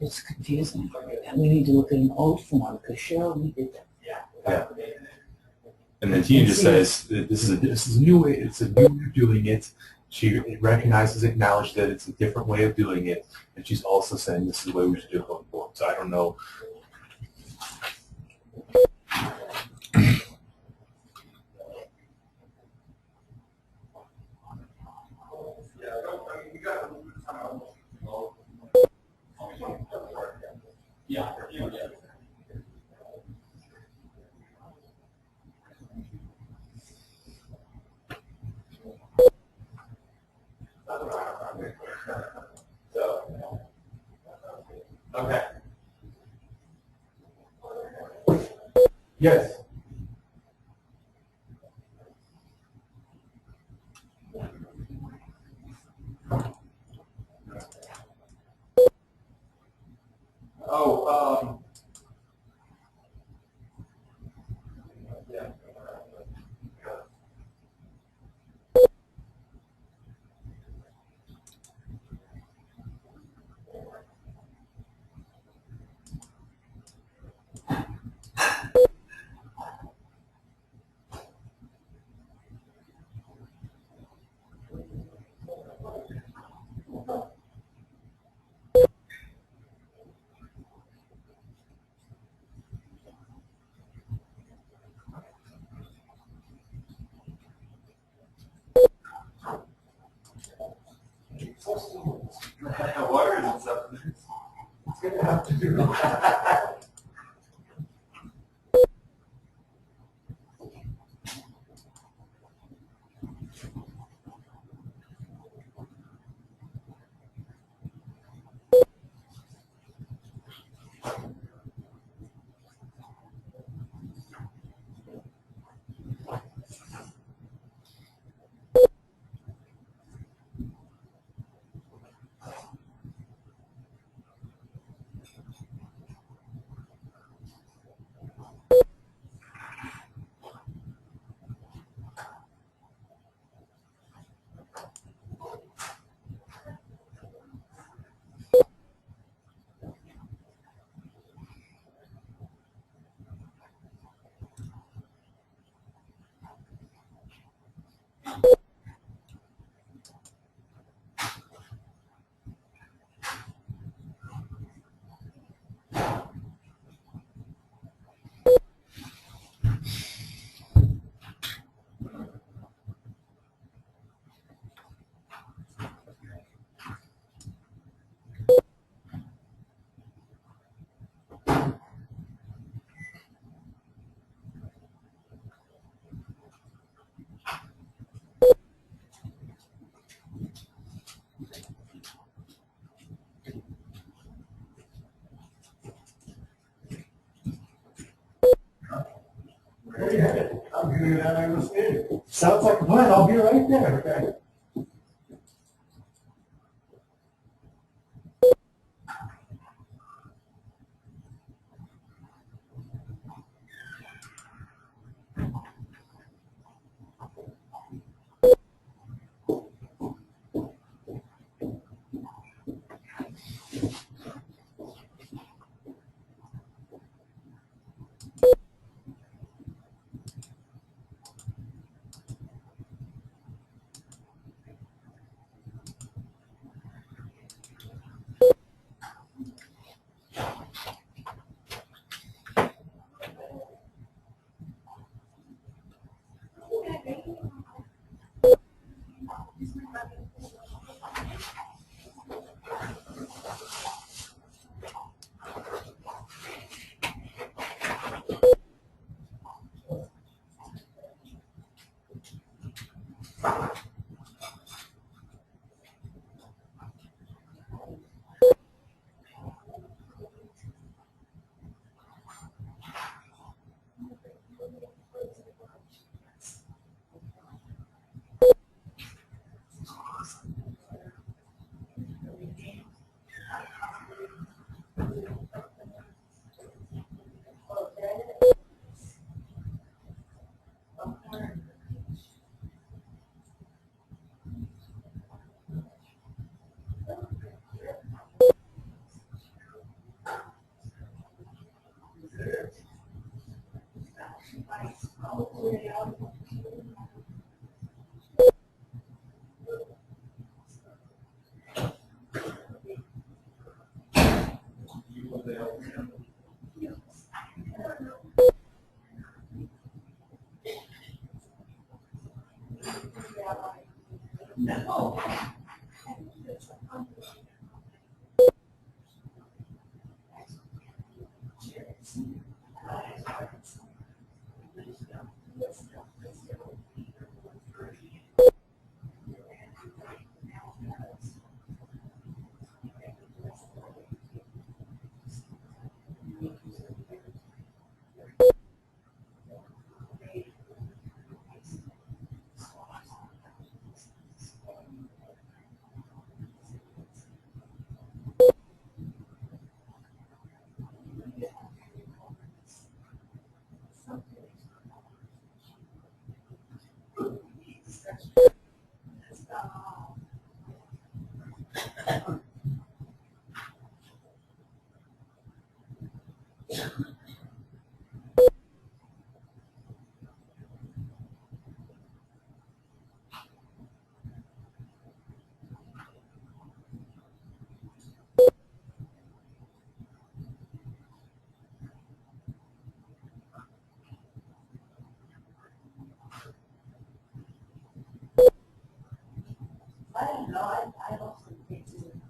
It's confusing. And we need to look at an old form because Cheryl, we did that. Yeah. And then Tina just says that this is a new way. It's a new way of doing it. She recognizes, acknowledges that it's a different way of doing it, and she's also saying this is the way we should do it going forward. So I don't know. Yeah. Okay. Yes. Oh, yeah. Water and stuff. It's gonna have to do. I'm good. I understand. Sounds like a plan. I'll be right there. Okay. No. I don't know. I don't think it's in the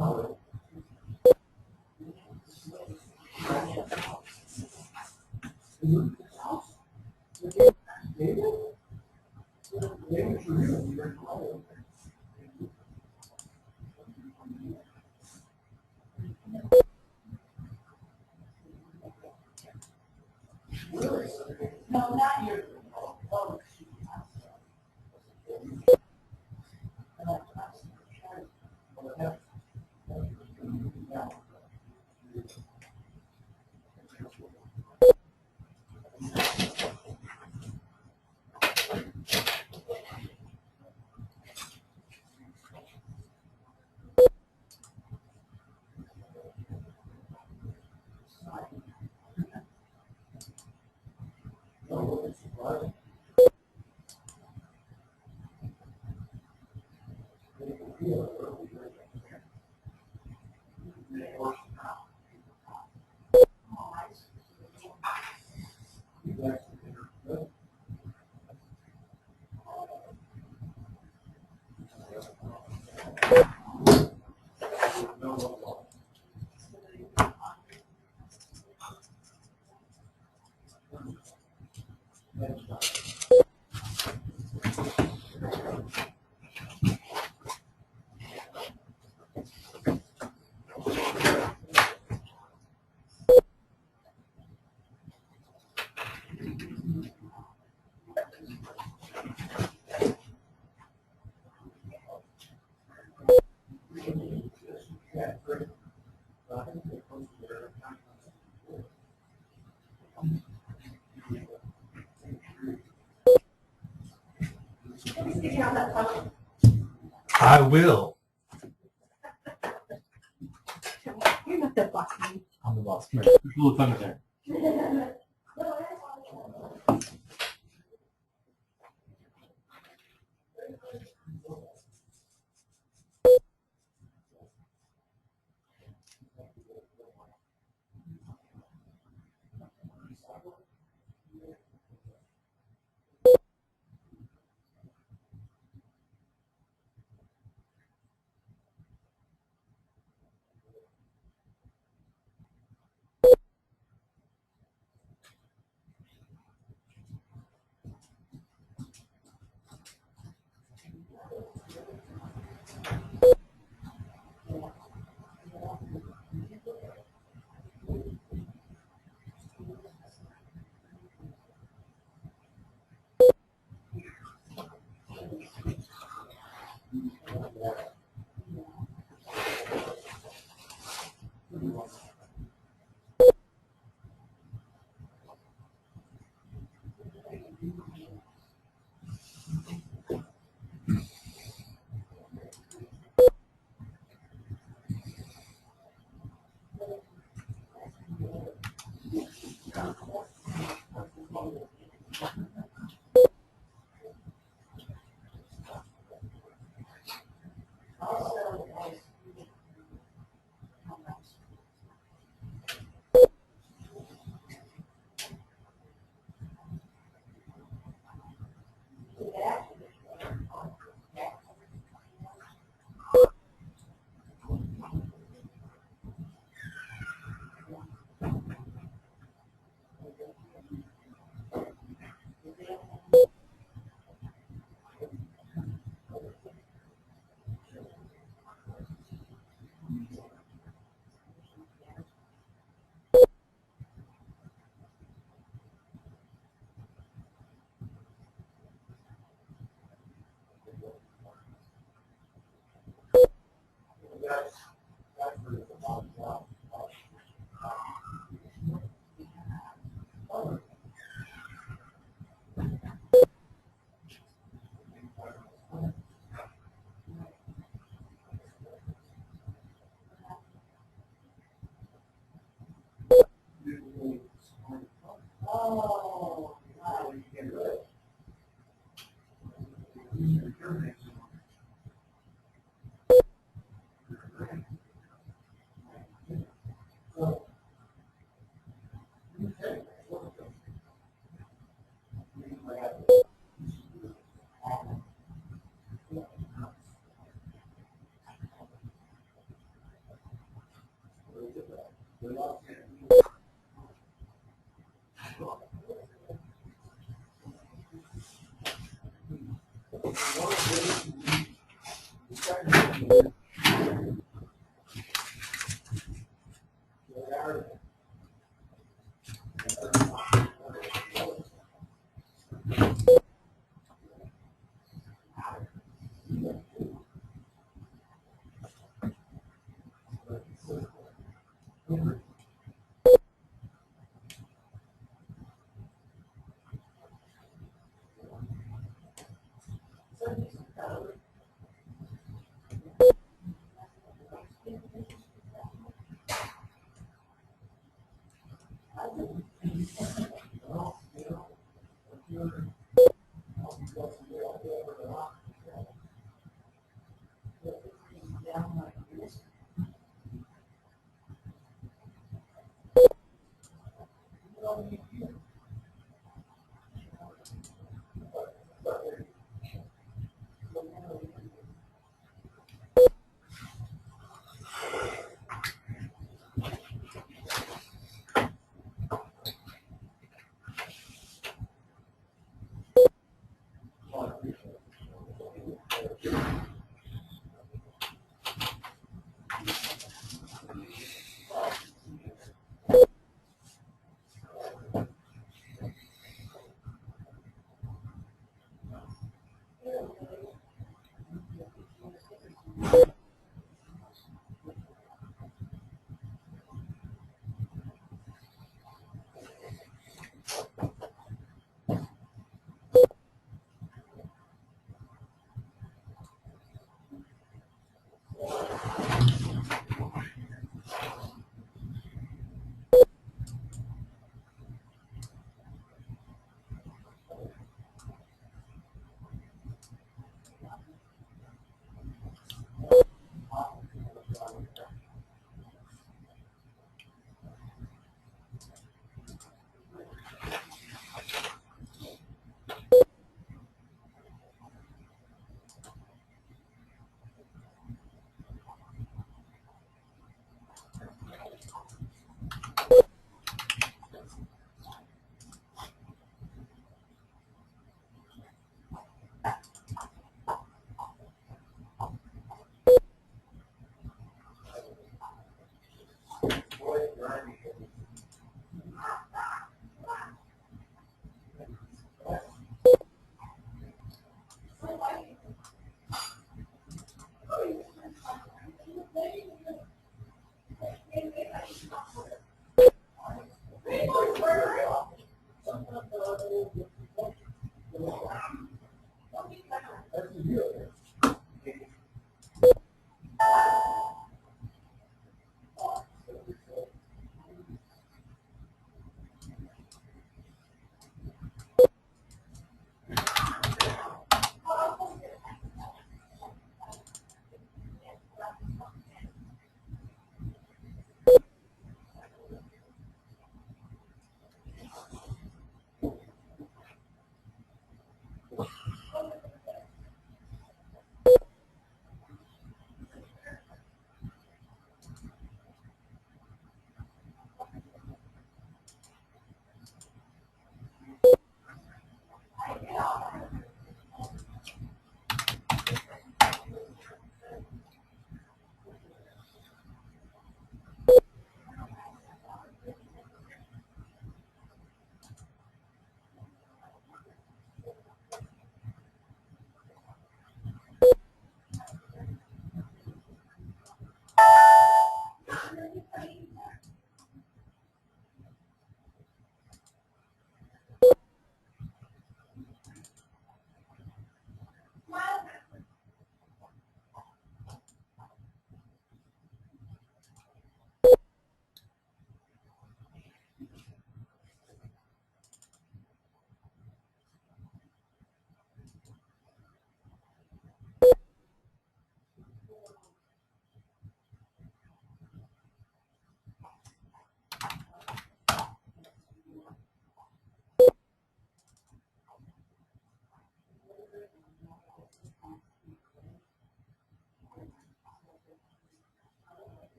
No, not your. I will. You're not the boss. I'm the boss. Come here. There's a little thunder there.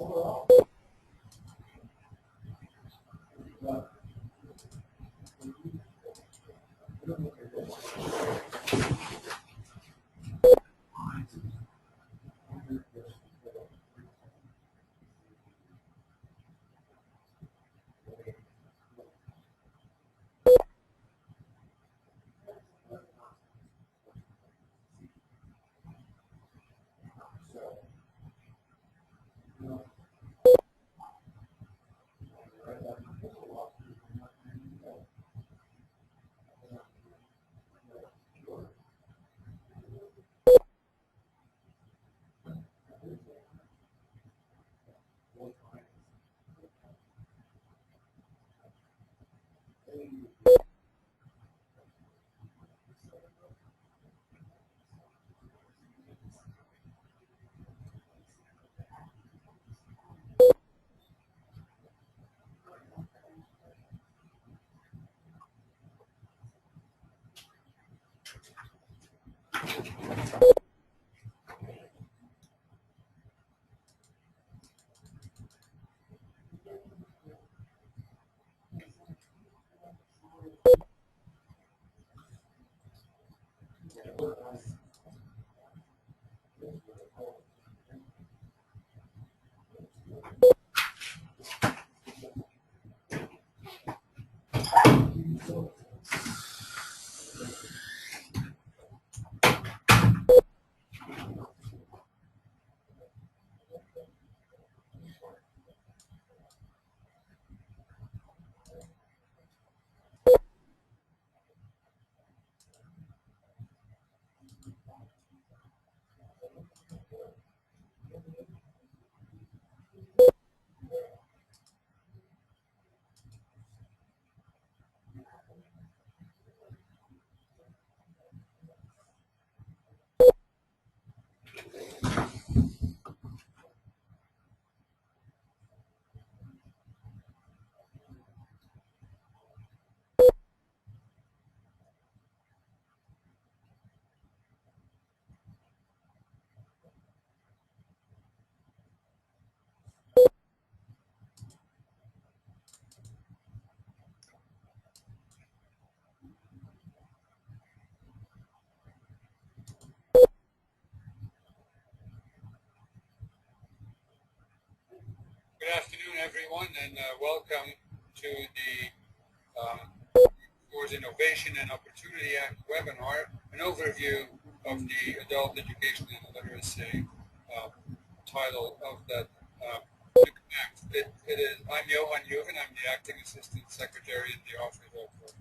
overall. Good afternoon, everyone, and welcome to the Towards Innovation and Opportunity Act webinar, an overview of the Adult Education and Literacy title of that act. I'm Johan Juven. I'm the Acting Assistant Secretary in the Office of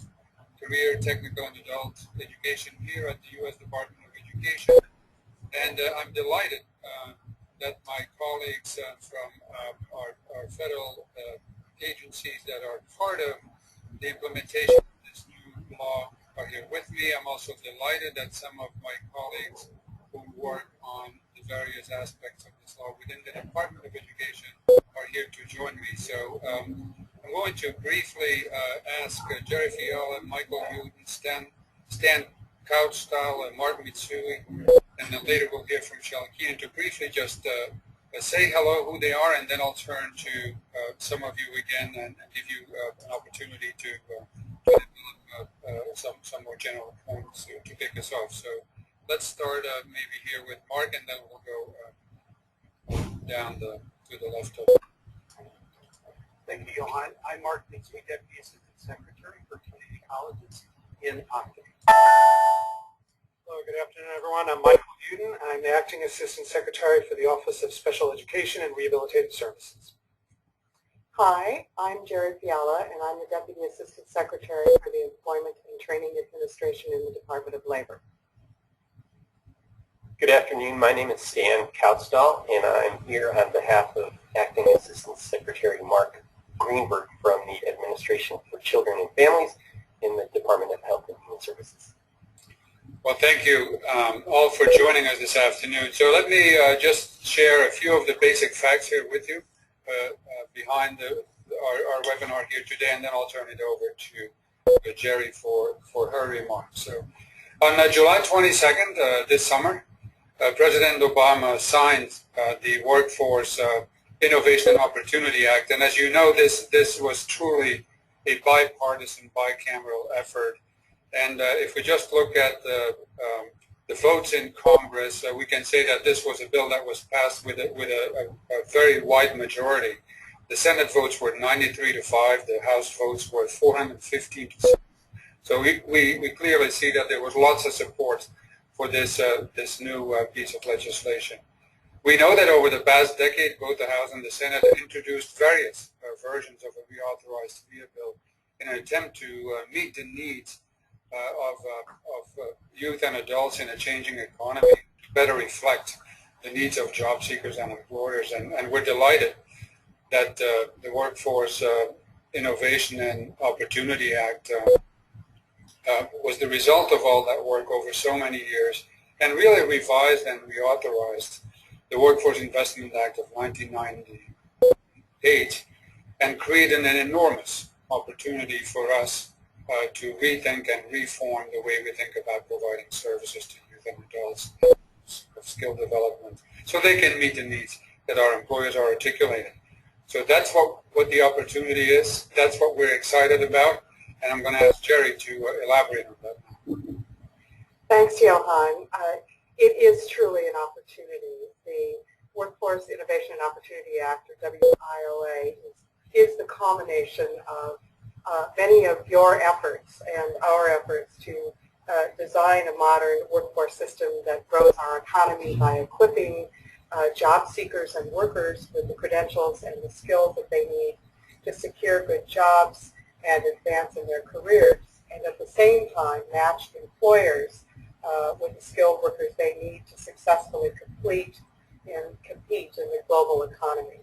Career, Technical, and Adult Education here at the U.S. Department of Education, and I'm delighted that my colleagues from our federal agencies that are part of the implementation of this new law are here with me. I'm also delighted that some of my colleagues who work on the various aspects of this law within the Department of Education are here to join me. So I'm going to briefly ask Jerry Fiala, Michael Newton, Stan Couchstyle, and Mark Mitsui, and then later we'll hear from Shelley Keenan to briefly just say hello, who they are, and then I'll turn to some of you again and give you an opportunity to develop some more general points to kick us off. So let's start maybe here with Mark, and then we'll go down to the left of. Thank you, Johan. I'm Mark Mitsui, Deputy Assistant Secretary for Community Colleges in Octave. Hello, good afternoon, everyone. I'm Michael Uden. I'm the Acting Assistant Secretary for the Office of Special Education and Rehabilitative Services. Hi, I'm Jerry Fiala, and I'm the Deputy Assistant Secretary for the Employment and Training Administration in the Department of Labor. Good afternoon. My name is Stan Couchstall, and I'm here on behalf of Acting Assistant Secretary Mark Greenberg from the Administration for Children and Families in the Department of Health and Human Services. Well, thank you all for joining us this afternoon. So let me just share a few of the basic facts here with you behind our webinar here today, and then I'll turn it over to Jerry for her remarks. So on July 22nd this summer, President Obama signed the Workforce Innovation and Opportunity Act. And as you know, this was truly a bipartisan, bicameral effort. And if we just look at the votes in Congress, we can say that this was a bill that was passed with a very wide majority. The Senate votes were 93-5. The House votes were 415-6. So we clearly see that there was lots of support for this new piece of legislation. We know that over the past decade, both the House and the Senate introduced various versions of a reauthorized VIA bill in an attempt to meet the needs of youth and adults in a changing economy, to better reflect the needs of job seekers and employers. And we're delighted that the Workforce Innovation and Opportunity Act was the result of all that work over so many years, and really revised and reauthorized the Workforce Investment Act of 1998, and created an enormous opportunity for us to rethink and reform the way we think about providing services to youth and adults of skill development, so they can meet the needs that our employers are articulating. So that's what the opportunity is. That's what we're excited about, and I'm going to ask Jerry to elaborate on that. Thanks, Johan. It is truly an opportunity. The Workforce Innovation and Opportunity Act, or WIOA, is the culmination of many of your efforts and our efforts to design a modern workforce system that grows our economy by equipping job seekers and workers with the credentials and the skills that they need to secure good jobs and advance in their careers, and at the same time match employers with the skilled workers they need to successfully compete in the global economy.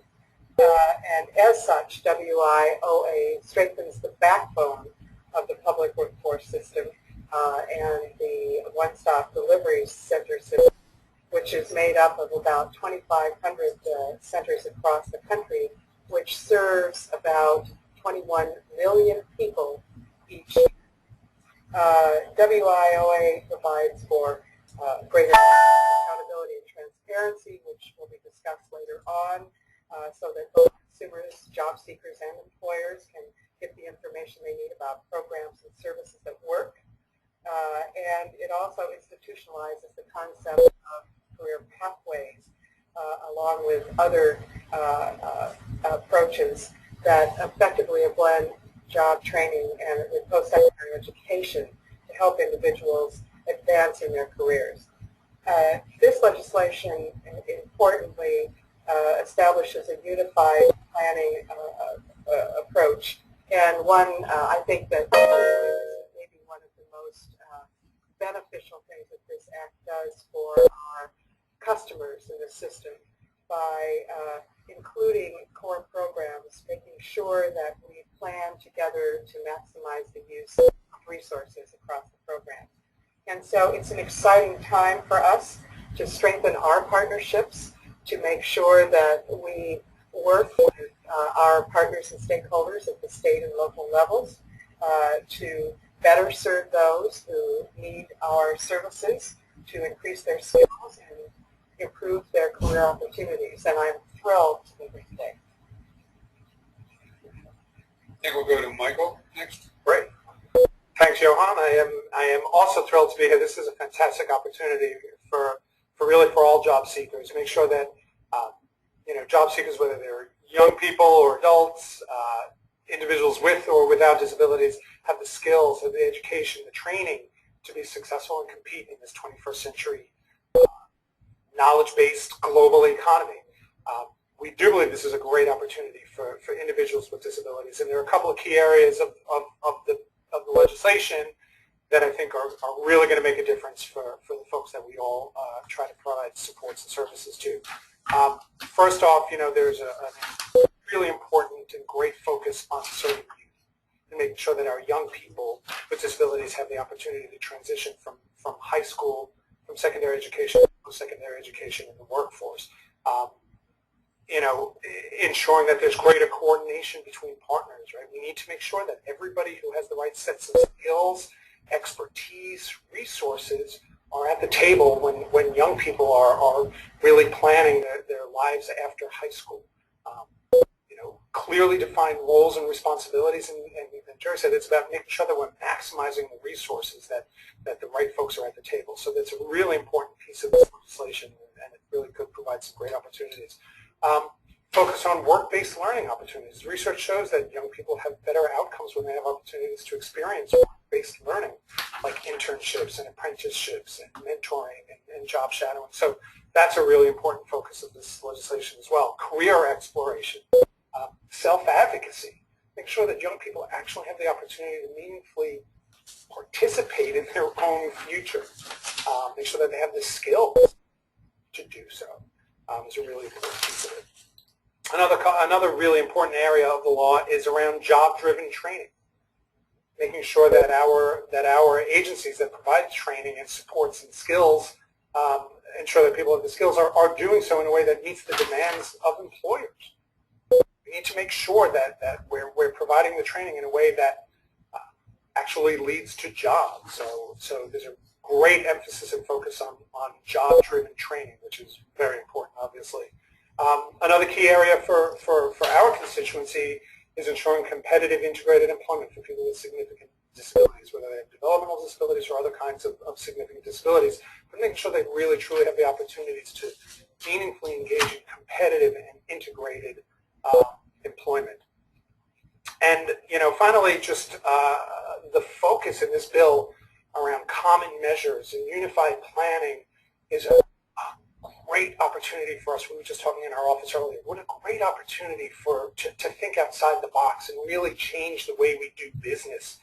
And as such, WIOA strengthens the backbone of the public workforce system and the one-stop delivery center system, which is made up of about 2,500 centers across the country, which serves about 21 million people each year. WIOA provides for greater accountability and transparency, which will be discussed later on, so that both consumers, job seekers, and employers can get the information they need about programs and services at work. And it also institutionalizes the concept of career pathways, along with other approaches that effectively blend job training and with post-secondary education to help individuals advance in their careers. This legislation, importantly, establishes a unified planning approach, and one I think that maybe one of the most beneficial things that this act does for our customers in the system by including core programs, making sure that we plan together to maximize the use of resources across the program. And so it's an exciting time for us to strengthen our partnerships, to make sure that we work with our partners and stakeholders at the state and local levels to better serve those who need our services, to increase their skills and improve their career opportunities. And I'm thrilled to be here today. I think we'll go to Michael next. Great. Thanks, Johan. I am also thrilled to be here. This is a fantastic opportunity for all job seekers. Make sure that job seekers, whether they're young people or adults, individuals with or without disabilities, have the skills, have the education, the training to be successful and compete in this 21st century knowledge-based global economy. We do believe this is a great opportunity for individuals with disabilities, and there are a couple of key areas of the legislation that I think are really going to make a difference for the folks that we all try to provide supports and services to. First off, there's a really important and great focus on serving youth and making sure that our young people with disabilities have the opportunity to transition from high school, from secondary education to post-secondary education in the workforce. Ensuring that there's greater coordination between partners, right? We need to make sure that everybody who has the right sets of skills, expertise, resources are at the table when young people are really planning their lives after high school. clearly defined roles and responsibilities, and Jerry said it's about making sure that we're maximizing the resources, that the right folks are at the table. So that's a really important piece of this legislation, and it really could provide some great opportunities. Focus on work-based learning opportunities. Research shows that young people have better outcomes when they have opportunities to experience work-based learning, like internships and apprenticeships and mentoring and job shadowing. So that's a really important focus of this legislation as well. Career exploration. Self-advocacy. Make sure that young people actually have the opportunity to meaningfully participate in their own future. Make sure that they have the skills to do so. Is a really important piece of it. Another really important area of the law is around job-driven training. Making sure that our agencies that provide training and supports and skills ensure that people have the skills are doing so in a way that meets the demands of employers. We need to make sure that we're providing the training in a way that actually leads to jobs. So there's a great emphasis and focus on job-driven training, which is very important, obviously. Another key area for our constituency is ensuring competitive integrated employment for people with significant disabilities, whether they have developmental disabilities or other kinds of significant disabilities, but making sure they really truly have the opportunities to meaningfully engage in competitive and integrated employment. And finally, just the focus in this bill around common measures and unified planning is a great opportunity for us. We were just talking in our office earlier. What a great opportunity to think outside the box and really change the way we do business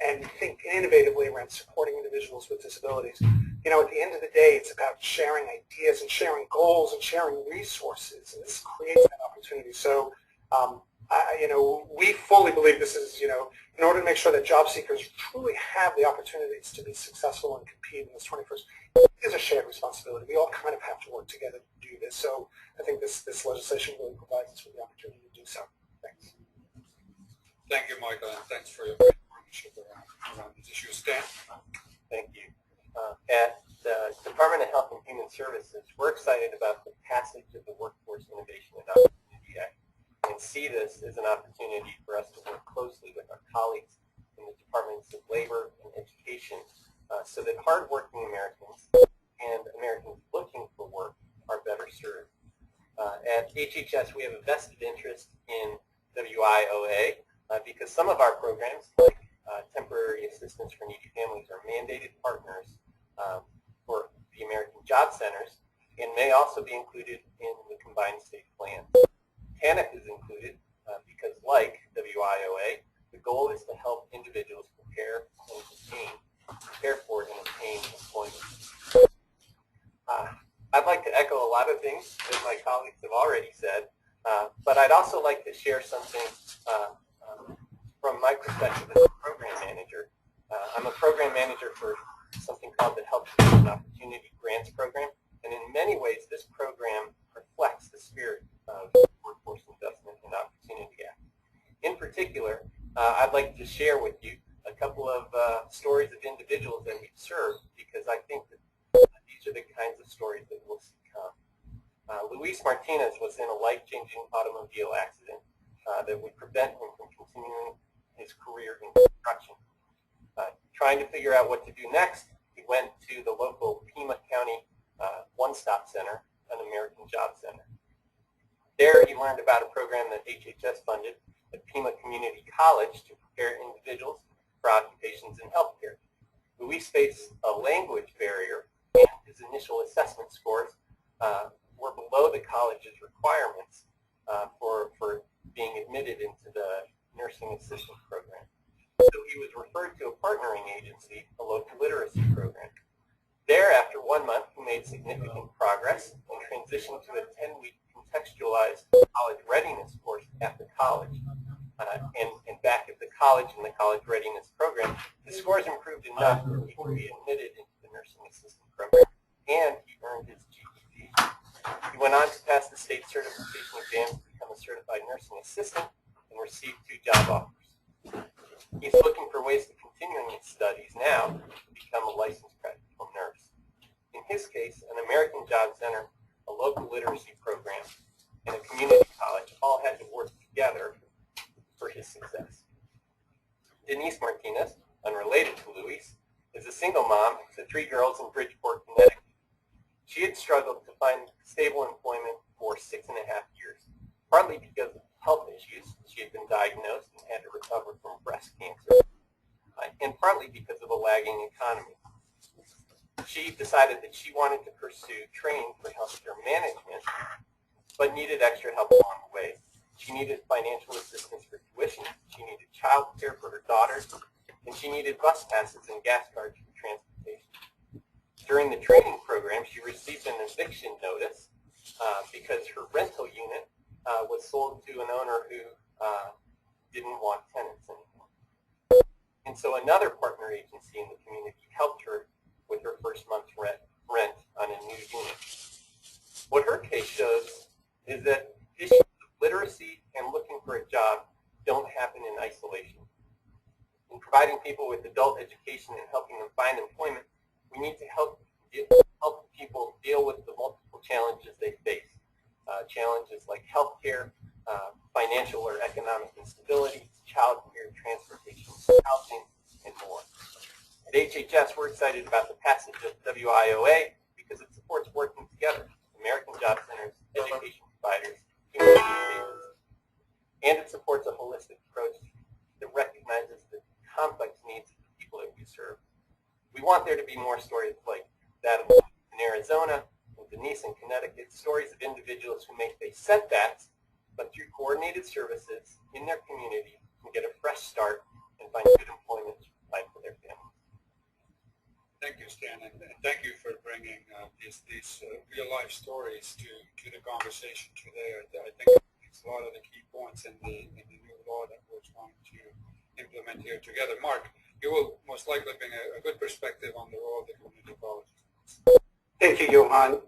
and think innovatively around supporting individuals with disabilities. At the end of the day, it's about sharing ideas and sharing goals and sharing resources, and this creates that opportunity. So, we fully believe this is, in order to make sure that job seekers truly have the opportunities to be successful and compete in this 21st, it is a shared responsibility. We all kind of have to work together to do this. So I think this legislation really provides us with the opportunity to do so. Thanks. Thank you, Michael, and thanks for your great partnership around this issue. Stan? Thank you. At the Department of Health and Human Services, we're excited about the passage of the Workforce Innovation and Opportunity Act and see this as an opportunity for us to work closely with our colleagues in the Departments of Labor and Education so that hardworking Americans and Americans looking for work are better served. At HHS, we have a vested interest in WIOA because some of our programs, like temporary assistance for needy families, are mandated partners for the American Job Centers and may also be included in the combined state plan. TANF is included because, like WIOA, the goal is to help individuals prepare for and obtain employment. I'd like to echo a lot of things that my colleagues have already said, but I'd also like to share something from my perspective as a program manager. I'm a program manager for something called the Health and Opportunity Grants Program, and in many ways this program reflects the spirit of the Workforce Investment and Opportunity Act. In particular, I'd like to share with you a couple of stories of individuals that we've served because I think that these are the kinds of stories that we'll see come. Luis Martinez was in a life-changing automobile accident that would prevent him from continuing his career in construction. Trying to figure out what to do next, he went to the local Pima County One-Stop Center, an American Job Center. There he learned about a program that HHS funded at Pima Community College to prepare individuals for occupations in healthcare. Luis faced a language barrier, and his initial assessment scores were below the college's requirements for being admitted into the nursing assistant program. So he was referred to a partnering agency, a local literacy program. There, after 1 month, he made significant progress and transitioned to a 10-week contextualized college readiness course at the college. And back at the college in the college readiness program, his scores improved enough that he could be admitted into the nursing assistant program, and he earned his GED. He went on to pass the state certification exam to become a certified nursing assistant and received 2 job offers. He's looking for ways to continue his studies now to become a licensed practical nurse. In his case, an American Job Center, a local literacy program, and a community college all had to work together for his success. Denise Martinez, unrelated to Luis, is a single mom to 3 girls in Bridgeport, Connecticut. She had struggled to find stable employment for 6.5 years, partly because of health issues. She had been diagnosed and had to recover from breast cancer, and partly because of a lagging economy. She decided that she wanted to pursue training for healthcare management, but needed extra help along the way. She needed financial assistance for tuition, she needed child care for her daughters, and she needed bus passes and gas cards for transportation. During the training program, she received an eviction notice because her rental unit was sold to an owner who didn't want tenants anymore. And so another partner agency in the community helped her with her first month's rent on a new unit. What her case shows is that issues of literacy and looking for a job don't happen in isolation. In providing people with adult education and helping them find employment, we need to help people deal with the multiple challenges they face. Challenges like healthcare, financial or economic instability, child care, transportation, housing, and more. At HHS, we're excited about the passage of WIOA because it supports working together, American Job Centers, education providers, community agencies, and it supports a holistic approach that recognizes the complex needs of the people that we serve. We want there to be more stories like that in Arizona, and Denise in Connecticut, stories of individuals who may face setbacks, but through coordinated services in their community can get a fresh start and find good employment to provide for their families. Thank you, Stan, and thank you for bringing these real-life stories to the conversation today. I think it's a lot of the key points in the new law that we're trying to implement here together. Mark, you will most likely bring a good perspective on the role of the community colleges. Thank you, Johan.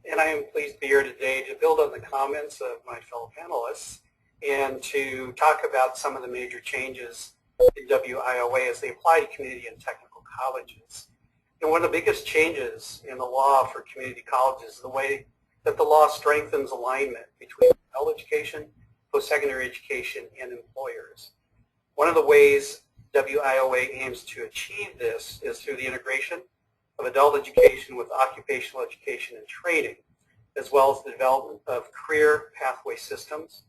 And I am pleased to be here today to build on the comments of my fellow panelists and to talk about some of the major changes in WIOA as they apply to community and technical colleges. And one of the biggest changes in the law for community colleges is the way that the law strengthens alignment between adult education, post-secondary education, and employers. One of the ways WIOA aims to achieve this is through the integration of adult education with occupational education and training, as well as the development of career pathway systems.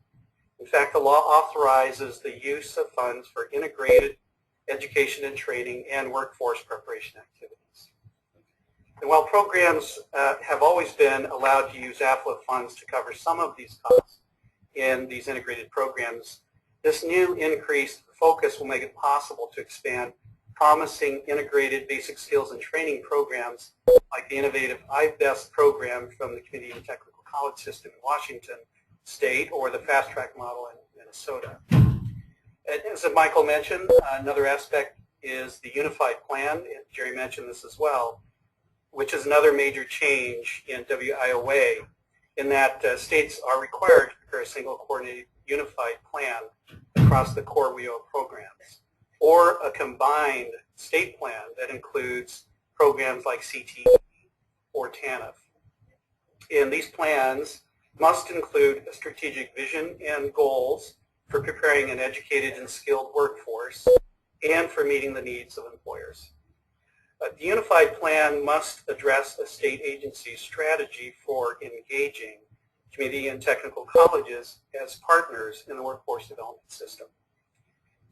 In fact, the law authorizes the use of funds for integrated education and training and workforce preparation activities. And while programs have always been allowed to use AFLA funds to cover some of these costs in these integrated programs, this new increased focus will make it possible to expand promising integrated basic skills and training programs like the innovative IBEST program from the Community and Technical College System in Washington State or the Fast Track model in Minnesota. As Michael mentioned, another aspect is the Unified Plan, and Jerry mentioned this as well, which is another major change in WIOA in that states are required to prepare a single coordinated unified plan across the core WIOA programs, or a combined state plan that includes programs like CTE or TANF. And these plans must include a strategic vision and goals for preparing an educated and skilled workforce and for meeting the needs of employers. The Unified Plan must address a state agency's strategy for engaging community and technical colleges as partners in the workforce development system.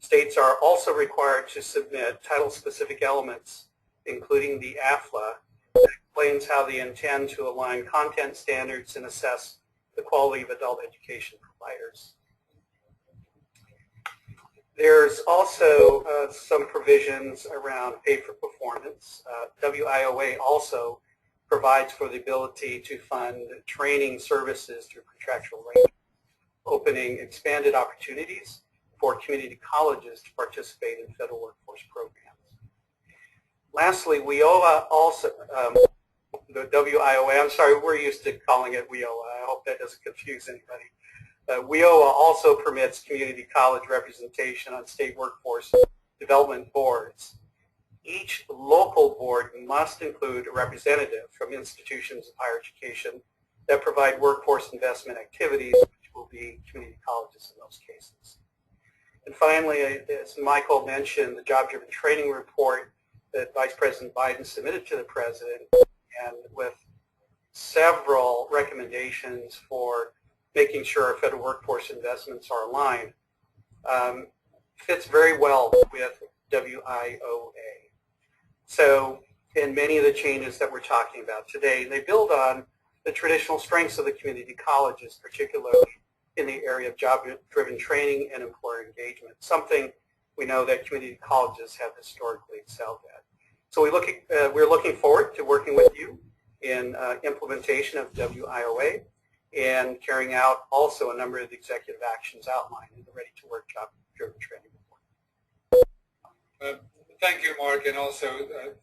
States are also required to submit title-specific elements, including the AFLA, that explains how they intend to align content standards and assess the quality of adult education providers. There's also some provisions around pay for performance. WIOA also provides for the ability to fund training services through contractual arrangements, opening expanded opportunities for community colleges to participate in federal workforce programs. Lastly, WIOA also, the WIOA, I'm sorry, we're used to calling it WIOA. I hope that doesn't confuse anybody. WIOA also permits community college representation on state workforce development boards. Each local board must include a representative from institutions of higher education that provide workforce investment activities, which will be community colleges in those cases. And finally, as Michael mentioned, the job-driven training report that Vice President Biden submitted to the President, and with several recommendations for making sure our federal workforce investments are aligned, fits very well with WIOA. So in many of the changes that we're talking about today, they build on the traditional strengths of the community colleges, particularly in the area of job-driven training and employer engagement, something we know that community colleges have historically excelled at. So we're looking forward to working with you in implementation of WIOA and carrying out also a number of the executive actions outlined in the Ready to Work job-driven training report. Thank you, Mark, and also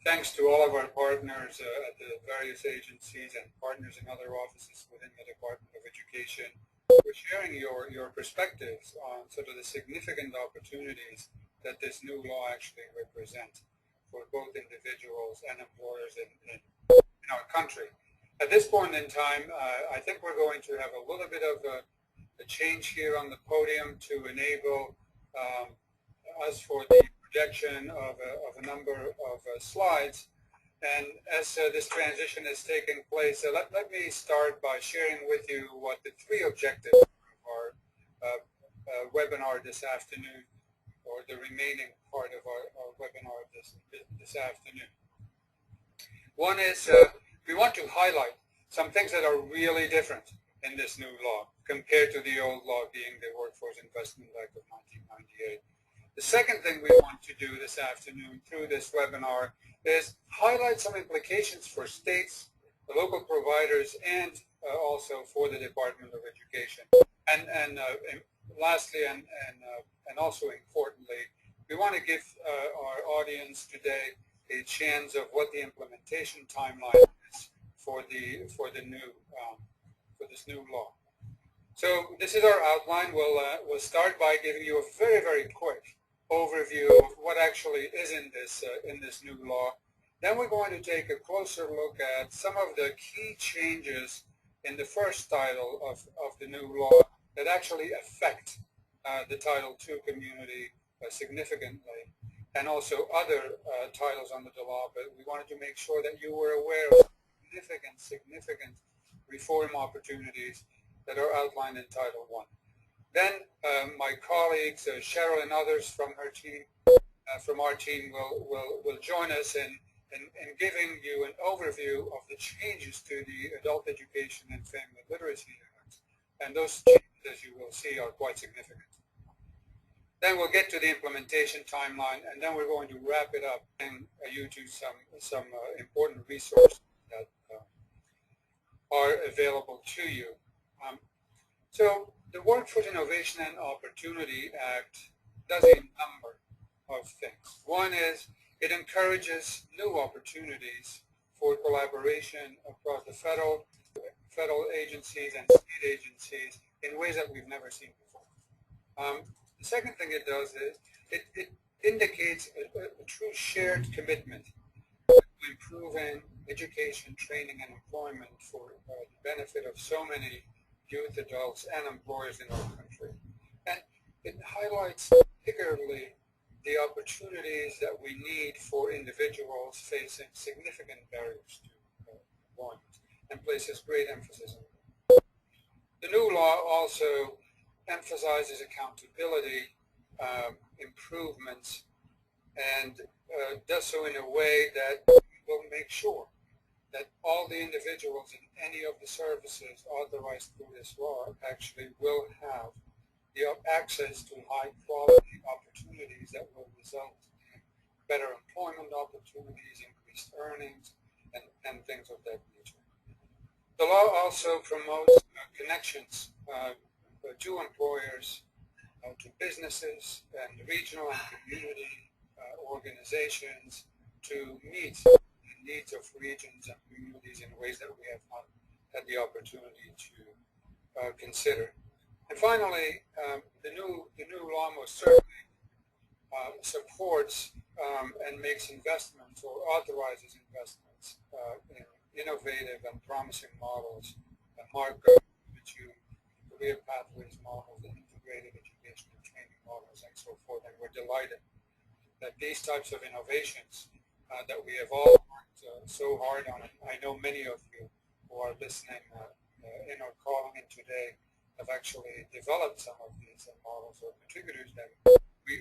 thanks to all of our partners at the various agencies and partners in other offices within the Department of Education for sharing your perspectives on sort of the significant opportunities that this new law actually represents for both individuals and employers in our country. At this point in time, I think we're going to have a little bit of a change here on the podium to enable us for the projection of a number of slides. And as this transition is taking place, let me start by sharing with you what the three objectives of our webinar this afternoon, or the remaining part of our webinar this afternoon. One is we want to highlight some things that are really different in this new law compared to the old law, being the Workforce Investment Act of 1998. The second thing we want to do this afternoon through this webinar is highlight some implications for states, the local providers, and also for the Department of Education. And lastly, and also importantly, we want to give our audience today a chance of what the implementation timeline is for this new law. So this is our outline. We'll start by giving you a very, very quick overview of what actually is in this new law. Then we're going to take a closer look at some of the key changes in the first title of the new law that actually affect the Title II community significantly, and also other titles under the law. But we wanted to make sure that you were aware of significant reform opportunities that are outlined in Title I. Then my colleagues, Cheryl and others from her team, from our team, will join us in giving you an overview of the changes to the Adult Education and Family Literacy Act. And those changes, as you will see, are quite significant. Then we'll get to the implementation timeline, and then we're going to wrap it up and you to some important resources that are available to you. So the Workforce Innovation and Opportunity Act does a number of things. One is it encourages new opportunities for collaboration across the federal agencies and state agencies in ways that we've never seen before. The second thing it does is it indicates a true shared commitment to improving education, training, and employment for the benefit of so many youth, adults, and employers in our country. And it highlights particularly the opportunities that we need for individuals facing significant barriers to employment, and places great emphasis on it. The new law also emphasizes accountability, improvements, and does so in a way that will make sure that all the individuals in any of the services authorized through this law actually will have the access to high-quality opportunities that will result in better employment opportunities, increased earnings, and things of that nature. The law also promotes connections to employers, to businesses, and regional and community organizations to meet needs of regions and communities in ways that we have not had the opportunity to consider. And finally, the new law most certainly supports and makes investments or authorizes investments in innovative and promising models Mark, which you career pathways models, the integrated education and training models, and so forth. And we're delighted that these types of innovations that we have all worked so hard on, and I know many of you who are listening in or calling in today have actually developed some of these models or contributors, then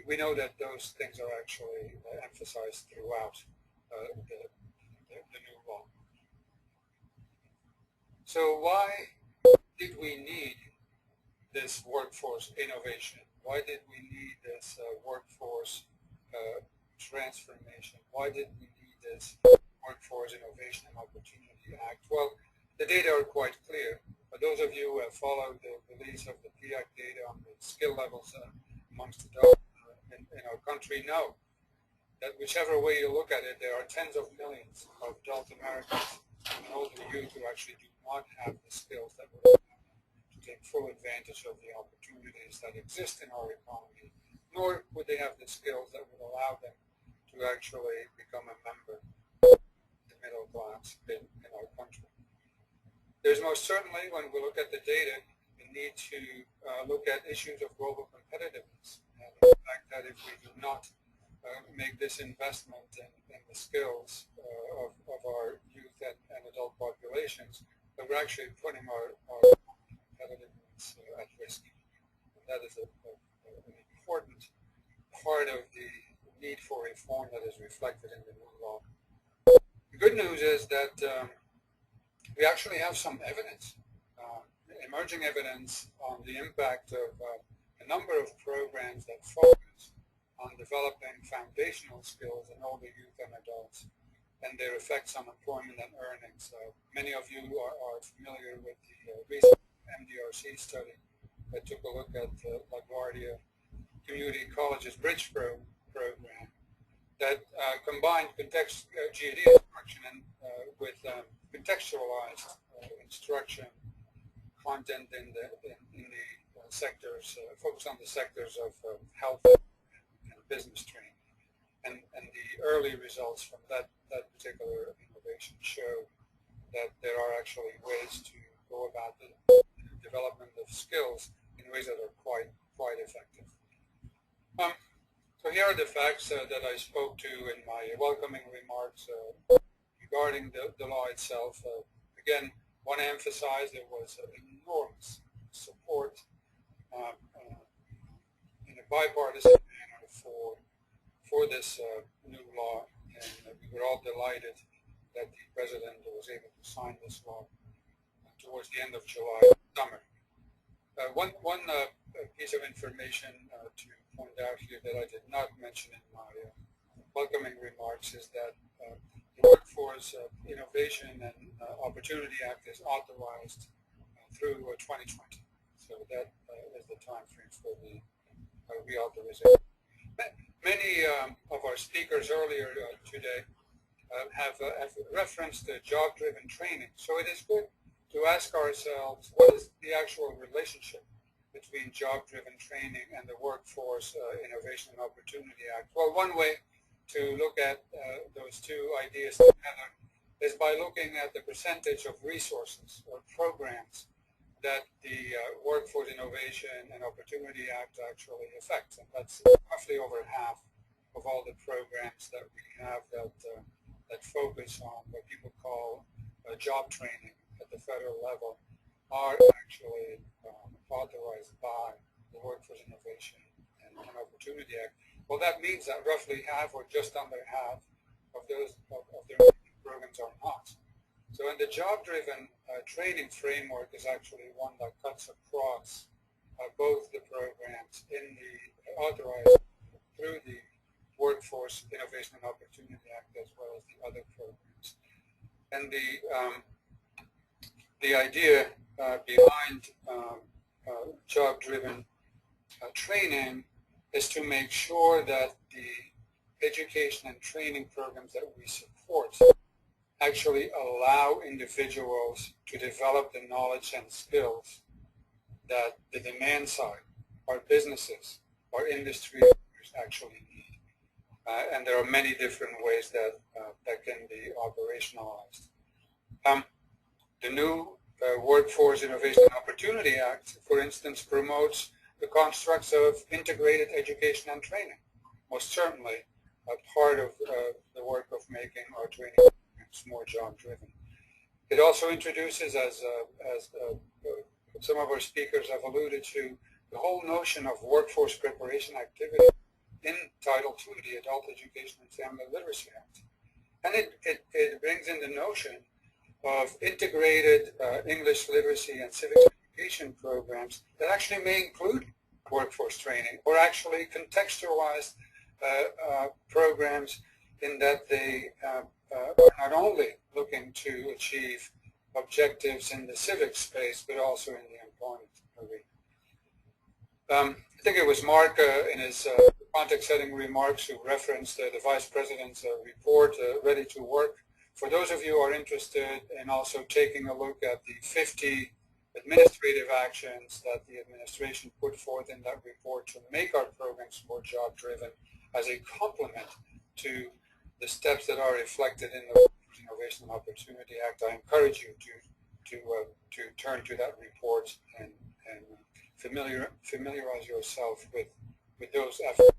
we know that those things are actually emphasized throughout the new law. So why did we need this workforce innovation? Why did we need this workforce transformation? Why did we need this Workforce Innovation and Opportunity Act? Well, the data are quite clear. For those of you who have followed the release of the PIAC data on the skill levels amongst adults in our country know that whichever way you look at it, there are tens of millions of adult Americans and older youth who actually do not have the skills that would allow them to take full advantage of the opportunities that exist in our economy, nor would they have the skills that would allow them to actually become a member of the middle class in our country. There's most certainly, when we look at the data, the need to look at issues of global competitiveness, and the fact that if we do not make this investment in the skills of our youth and adult populations, that we're actually putting our competitiveness at risk. And that is an important part of the need for reform that is reflected in the new law. The good news is that we actually have some evidence, emerging evidence on the impact of a number of programs that focus on developing foundational skills in older youth and adults and their effects on employment and earnings. Many of you are familiar with the recent MDRC study that took a look at LaGuardia Community College's Bridge program that combined GED instruction and with contextualized instruction content in the sectors, focused on the sectors of health and business training. And the early results from that particular innovation show that there are actually ways to go about the development of skills in ways that are quite effective. So here are the facts that I spoke to in my welcoming remarks regarding the law itself. Again, want to emphasize there was enormous support in a bipartisan manner for this new law, and we were all delighted that the president was able to sign this law towards the end of July, summer. One piece of information to point out here that I did not mention in my welcoming remarks is that the Workforce Innovation and Opportunity Act is authorized through 2020. So that is the time frame for the reauthorization. Many of our speakers earlier today have referenced job-driven training. So it is good to ask ourselves, what is the actual relationship between job-driven training and the Workforce Innovation and Opportunity Act? Well, one way to look at those two ideas together is by looking at the percentage of resources or programs that the Workforce Innovation and Opportunity Act actually affects. And that's roughly over half of all the programs that we have that focus on what people call job training at the federal level are actually authorized by the Workforce Innovation and Opportunity Act. Well, that means that roughly half or just under half of those of their programs are not. So in the job-driven training framework is actually one that cuts across both the programs in the authorized through the Workforce Innovation and Opportunity Act as well as the other programs. And the idea behind job-driven training is to make sure that the education and training programs that we support actually allow individuals to develop the knowledge and skills that the demand side, our businesses, our industry actually need. And there are many different ways that can be operationalized. The new Workforce Innovation and Opportunity Act, for instance, promotes the constructs of integrated education and training. Most certainly a part of the work of making our training programs more job-driven. It also introduces, as some of our speakers have alluded to, the whole notion of workforce preparation activity in Title II, the Adult Education and Family Literacy Act. And it brings in the notion of integrated English literacy and civics education programs that actually may include workforce training, or actually contextualized programs in that they are not only looking to achieve objectives in the civic space, but also in the employment arena. I think it was Mark in his context-setting remarks who referenced the Vice President's report, Ready to Work. For those of you who are interested in also taking a look at the 50 administrative actions that the administration put forth in that report to make our programs more job-driven as a complement to the steps that are reflected in the Innovation and Opportunity Act, I encourage you to turn to that report and familiarize yourself with those efforts.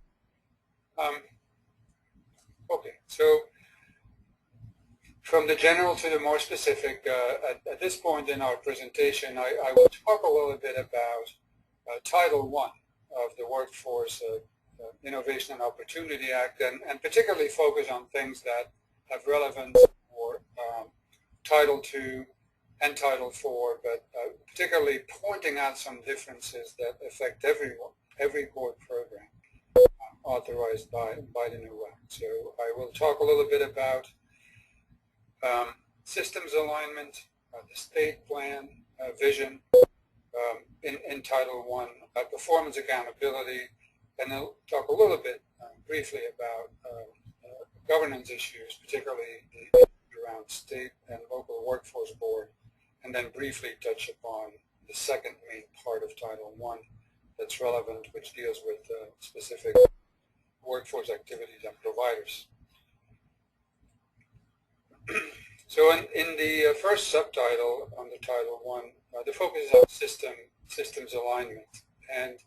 Okay, so from the general to the more specific, at this point in our presentation, I will talk a little bit about Title I of the Workforce Innovation and Opportunity Act, and particularly focus on things that have relevance for Title II and Title IV, but particularly pointing out some differences that affect every core program authorized by the new Act. So I will talk a little bit about systems alignment, the state plan, vision in Title I, performance accountability, and I'll talk a little bit briefly about governance issues, particularly the around state and local workforce board, and then briefly touch upon the second main part of Title I that's relevant, which deals with specific workforce activities and providers. So in the first subtitle on the Title I, the focus is on systems alignment. And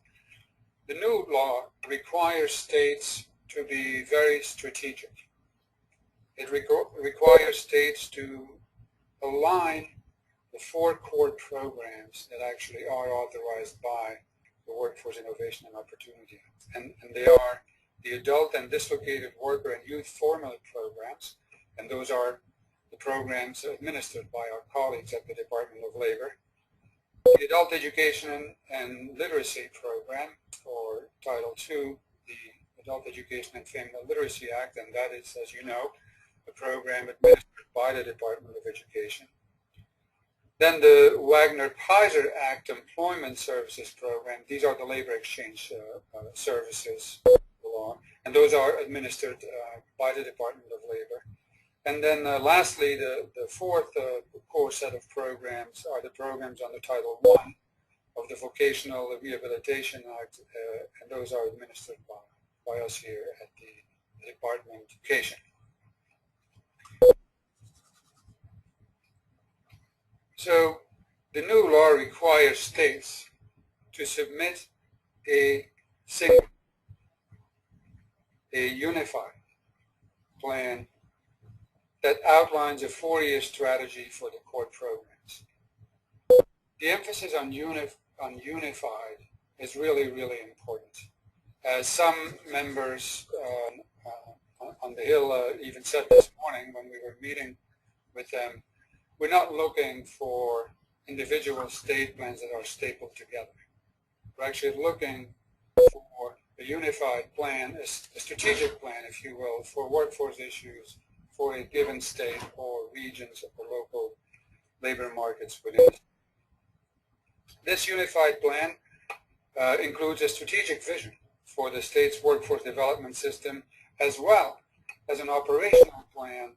the new law requires states to be very strategic. It requires states to align the 4 core programs that actually are authorized by the Workforce Innovation and Opportunity Act. And they are the Adult and Dislocated Worker and Youth Formula programs, and those are the programs administered by our colleagues at the Department of Labor. The Adult Education and Literacy Program, or Title II, the Adult Education and Family Literacy Act, and that is, as you know, a program administered by the Department of Education. Then the Wagner-Peiser Act Employment Services Program. These are the labor exchange services law, and those are administered by the Department of Labor. And then lastly, the fourth core set of programs are the programs under Title I of the Vocational Rehabilitation Act, and those are administered by us here at the Department of Education. So the new law requires states to submit a single, a unified plan that outlines a 4-year strategy for the core programs. The emphasis on unified is really, really important. As some members on the Hill even said this morning when we were meeting with them, we're not looking for individual state plans that are stapled together. We're actually looking for a unified plan, a strategic plan, if you will, for workforce issues for a given state or regions or local labor markets within it. This unified plan includes a strategic vision for the state's workforce development system, as well as an operational plan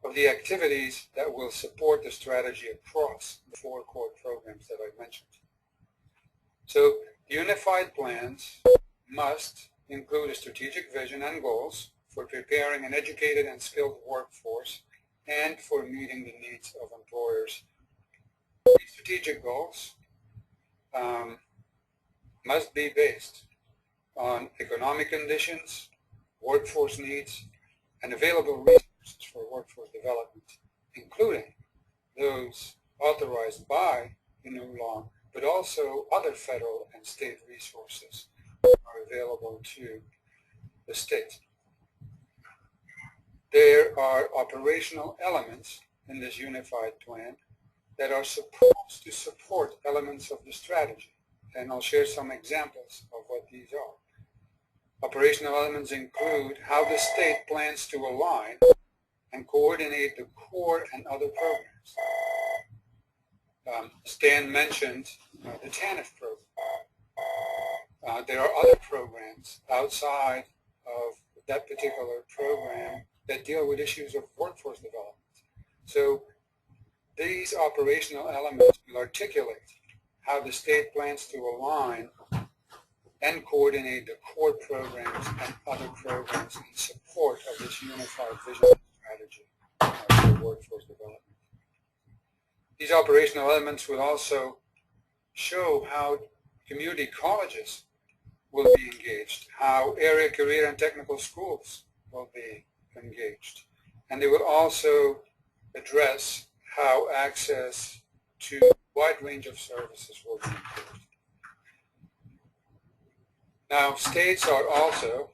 of the activities that will support the strategy across the 4 core programs that I mentioned. So unified plans must include a strategic vision and goals for preparing an educated and skilled workforce and for meeting the needs of employers. These strategic goals must be based on economic conditions, workforce needs, and available resources for workforce development, including those authorized by the new law, but also other federal and state resources are available to the state. There are operational elements in this unified plan that are supposed to support elements of the strategy, and I'll share some examples of what these are. Operational elements include how the state plans to align and coordinate the core and other programs. Stan mentioned the TANF program. There are other programs outside of that particular program that deal with issues of workforce development. So these operational elements will articulate how the state plans to align and coordinate the core programs and other programs in support of this unified vision strategy for workforce development. These operational elements will also show how community colleges will be engaged, how area career and technical schools will be engaged, and they will also address how access to a wide range of services will be improved. Now, states are also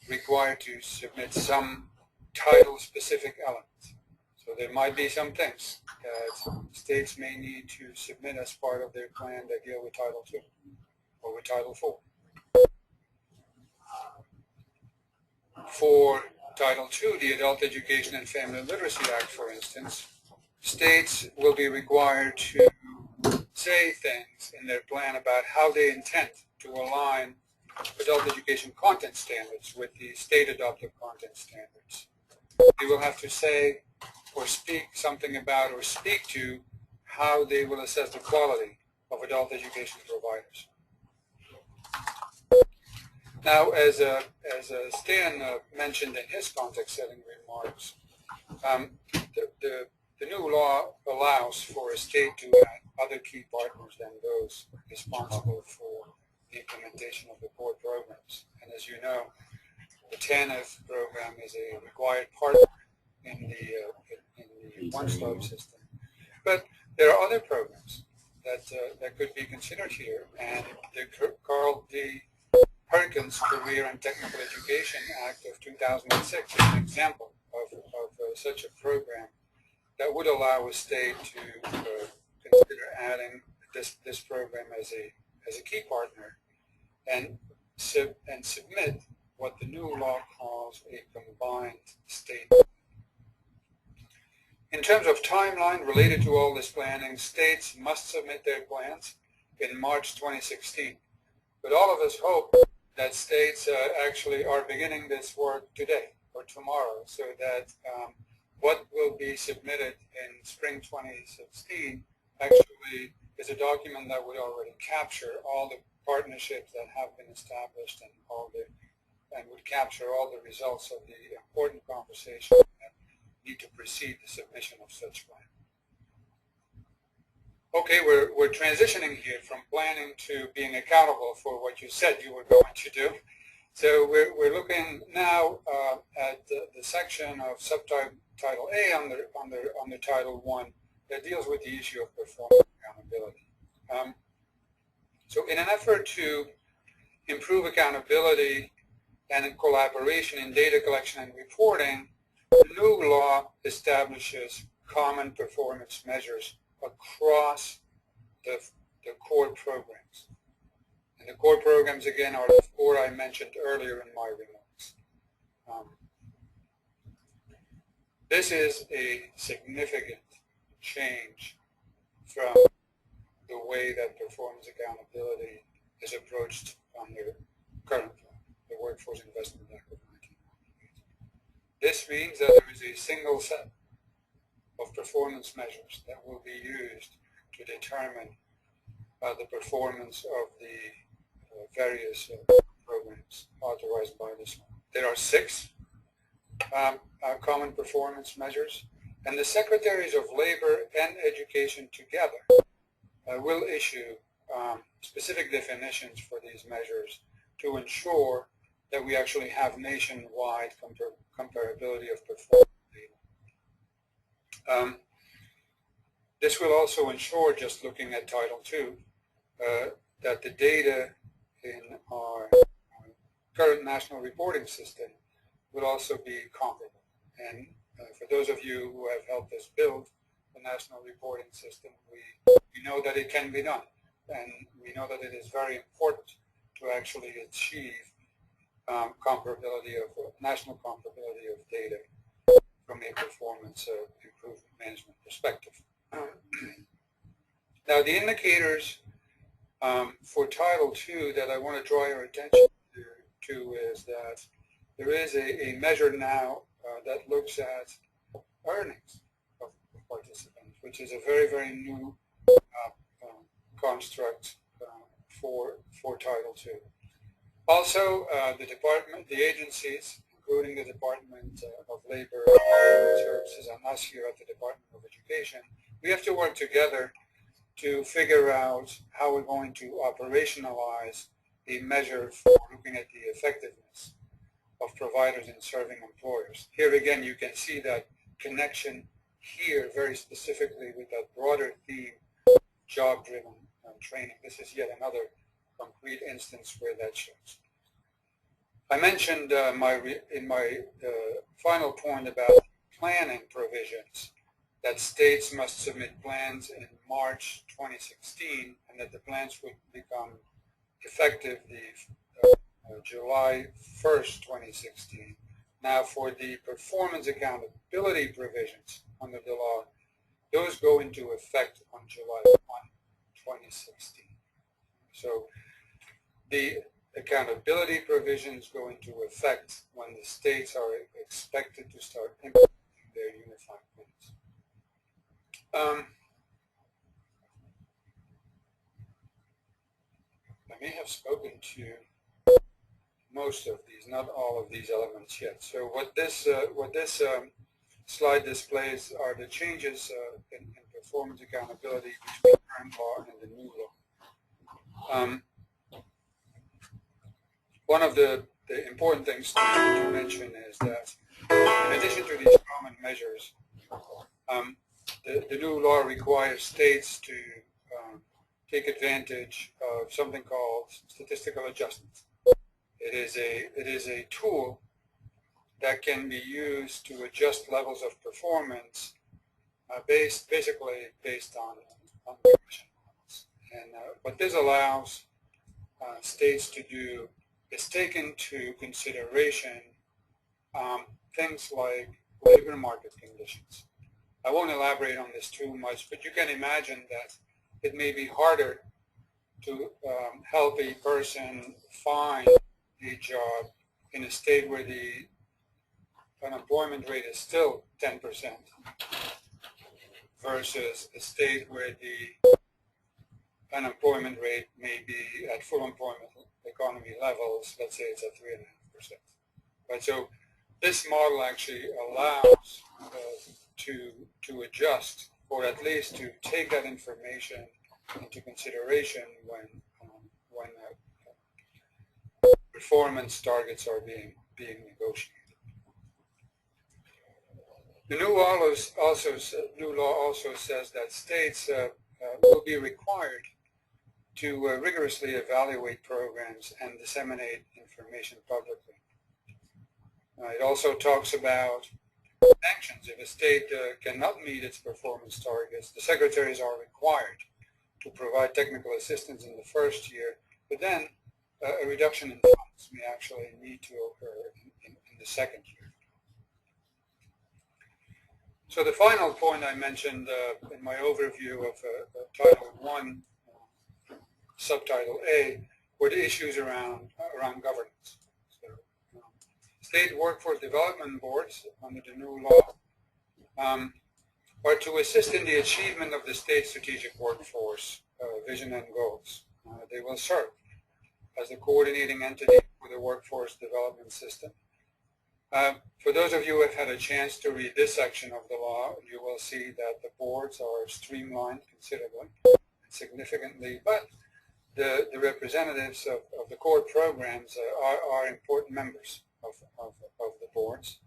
required to submit some title-specific elements. So there might be some things that states may need to submit as part of their plan that deal with Title II or with Title IV. For Title II, the Adult Education and Family Literacy Act, for instance, states will be required to say things in their plan about how they intend to align adult education content standards with the state-adopted content standards. They will have to say or speak something about or speak to how they will assess the quality of adult education providers. Now, as Stan mentioned in his context-setting remarks, the new law allows for a state to add other key partners than those responsible for the implementation of the core programs. And as you know, the TANF program is a required partner in the one-stop system. But there are other programs that could be considered here, and they're called the Perkins Career and Technical Education Act of 2006 is an example of such a program that would allow a state to consider adding this program as a key partner and submit what the new law calls a combined state. In terms of timeline related to all this planning, states must submit their plans in March 2016. But all of us hope that states actually are beginning this work today or tomorrow, so that what will be submitted in spring 2016 actually is a document that would already capture all the partnerships that have been established and would capture all the results of the important conversations that need to precede the submission of such plan. Okay, we're transitioning here from planning to being accountable for what you said you were going to do. So we're looking now at the section of subtitle A under Title I that deals with the issue of performance accountability. So in an effort to improve accountability and collaboration in data collection and reporting, the new law establishes common performance measures across the core programs. And the core programs, again, are the four I mentioned earlier in my remarks. This is a significant change from the way that performance accountability is approached under current law, the Workforce Investment Act of 1998. This means that there is a single set of performance measures that will be used to determine the performance of the various programs authorized by this law. There are 6 common performance measures, and the Secretaries of Labor and Education together will issue specific definitions for these measures to ensure that we actually have nationwide comparability of performance data. This will also ensure, just looking at Title II, that the data in our current national reporting system will also be comparable. And for those of you who have helped us build the national reporting system, we know that it can be done. And we know that it is very important to actually achieve national comparability of data from a performance improvement management perspective. Now, the indicators for Title II that I want to draw your attention to is that there is a measure now that looks at earnings of participants, which is a very, very new construct for Title II. Also, the agencies, including the Department of Labor and Human Services and us here at the Department of Education, we have to work together to figure out how we're going to operationalize a measure for looking at the effectiveness of providers in serving employers. Here again, you can see that connection here very specifically with that broader theme, job-driven training. This is yet another concrete instance where that shows. I mentioned in my final point about planning provisions that states must submit plans in March 2016 and that the plans would become effective July 1st, 2016. Now, for the performance accountability provisions under the law, those go into effect on July 1, 2016. So the accountability provisions go into effect when the states are expected to start implementing their unified plans. I may have spoken to most of these, not all of these elements yet. So what this slide displays are the changes in performance accountability between the current law and the new law. One of the important things to mention is that in addition to these common measures, the new law requires states to take advantage of something called statistical adjustment. It is a tool that can be used to adjust levels of performance basically based on regression levels. And what this allows states to do is take into consideration things like labor market conditions. I won't elaborate on this too much, but you can imagine that it may be harder to help a person find a job in a state where the unemployment rate is still 10% versus a state where the unemployment rate may be at full employment economy levels, let's say it's at 3.5%. Right? So this model actually allows to adjust, or at least to take that information into consideration when performance targets are being negotiated. The new law also says that states will be required to rigorously evaluate programs and disseminate information publicly. It also talks about sanctions. If a state cannot meet its performance targets, the secretaries are required to provide technical assistance in the first year, but then a reduction in funds may actually need to occur in the second year. So the final point I mentioned in my overview of Title I, Subtitle A, were the issues around governance. So, state workforce development boards under the new law are to assist in the achievement of the state strategic workforce vision and goals. They will serve as the coordinating entity for the workforce development system. For those of you who have had a chance to read this section of the law, you will see that the boards are streamlined considerably. significantly, but the representatives of the core programs are important members of the boards.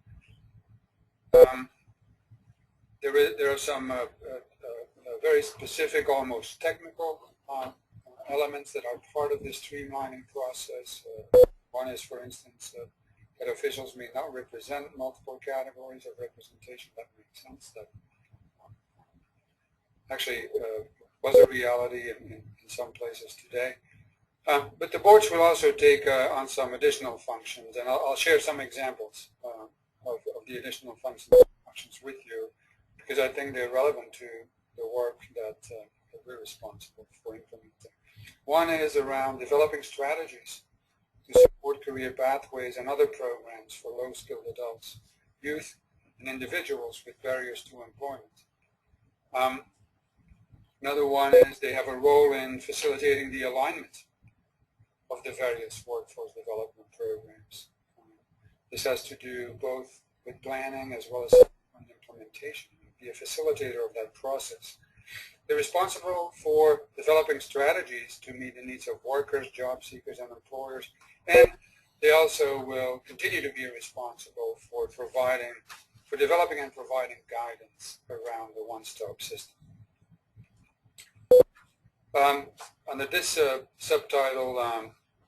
There are some very specific, almost technical elements that are part of this streamlining process. One is, for instance, that officials may not represent multiple categories of representation. That makes sense. That actually was a reality in some places today. But the boards will also take on some additional functions, and I'll share some examples of the additional functions with you, because I think they're relevant to the work that we're responsible for implementing. One is around developing strategies to support career pathways and other programs for low-skilled adults, youth, and individuals with barriers to employment. Another one is they have a role in facilitating the alignment of the various workforce development programs. This has to do both with planning as well as implementation. Be a facilitator of that process. They're responsible for developing strategies to meet the needs of workers, job seekers, and employers, and they also will continue to be responsible for developing and providing guidance around the one-stop system. Under this subtitle,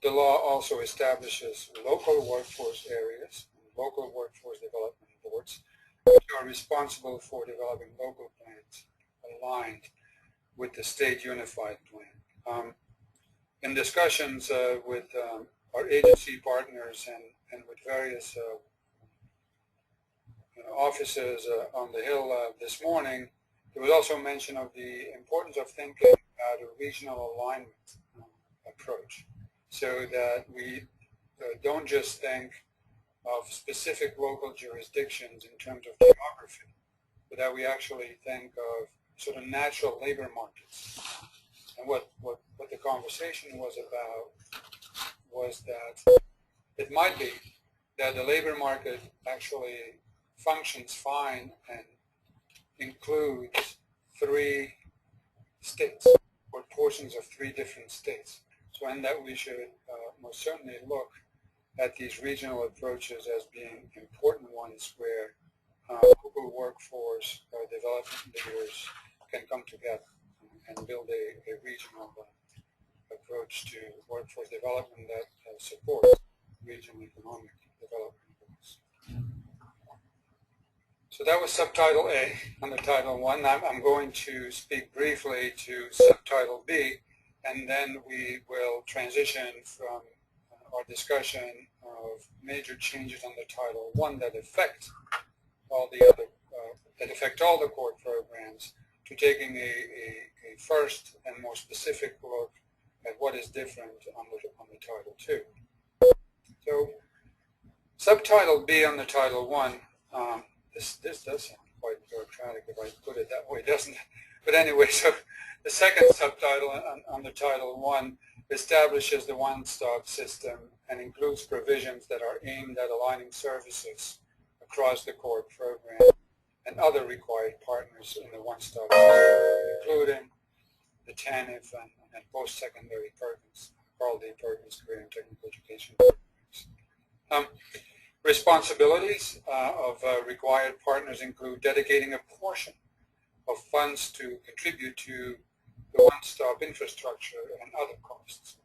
the law also establishes local workforce areas, local workforce development boards, which are responsible for developing local plans aligned with the state unified plan. In discussions with our agency partners and with various offices on the Hill this morning, there was also mention of the importance of thinking about a regional alignment approach, so that we don't just think of specific local jurisdictions in terms of geography, but that we actually think of sort of natural labor markets. And what the conversation was about was that it might be that the labor market actually functions fine and includes 3 states or portions of 3 different states. So in that we should most certainly look at these regional approaches as being important ones where local workforce development leaders can come together and build a regional approach to workforce development that supports regional economic development goals. So that was subtitle A under Title 1. I'm going to speak briefly to subtitle B, and then we will transition from our discussion of major changes under Title 1 that affect all the other, all the core programs, to taking a first and more specific look at what is different on the Title 2. So, subtitle B on the Title 1, this does sound quite bureaucratic if I put it that way, doesn't it? But anyway, so the second subtitle on the Title 1 establishes the one-stop system and includes provisions that are aimed at aligning services across the core program and other required partners in the one-stop system, including the TANF and post-secondary programs, Carl D. Perkins Career and Technical Education programs. Responsibilities of required partners include dedicating a portion of funds to contribute to the one-stop infrastructure and other costs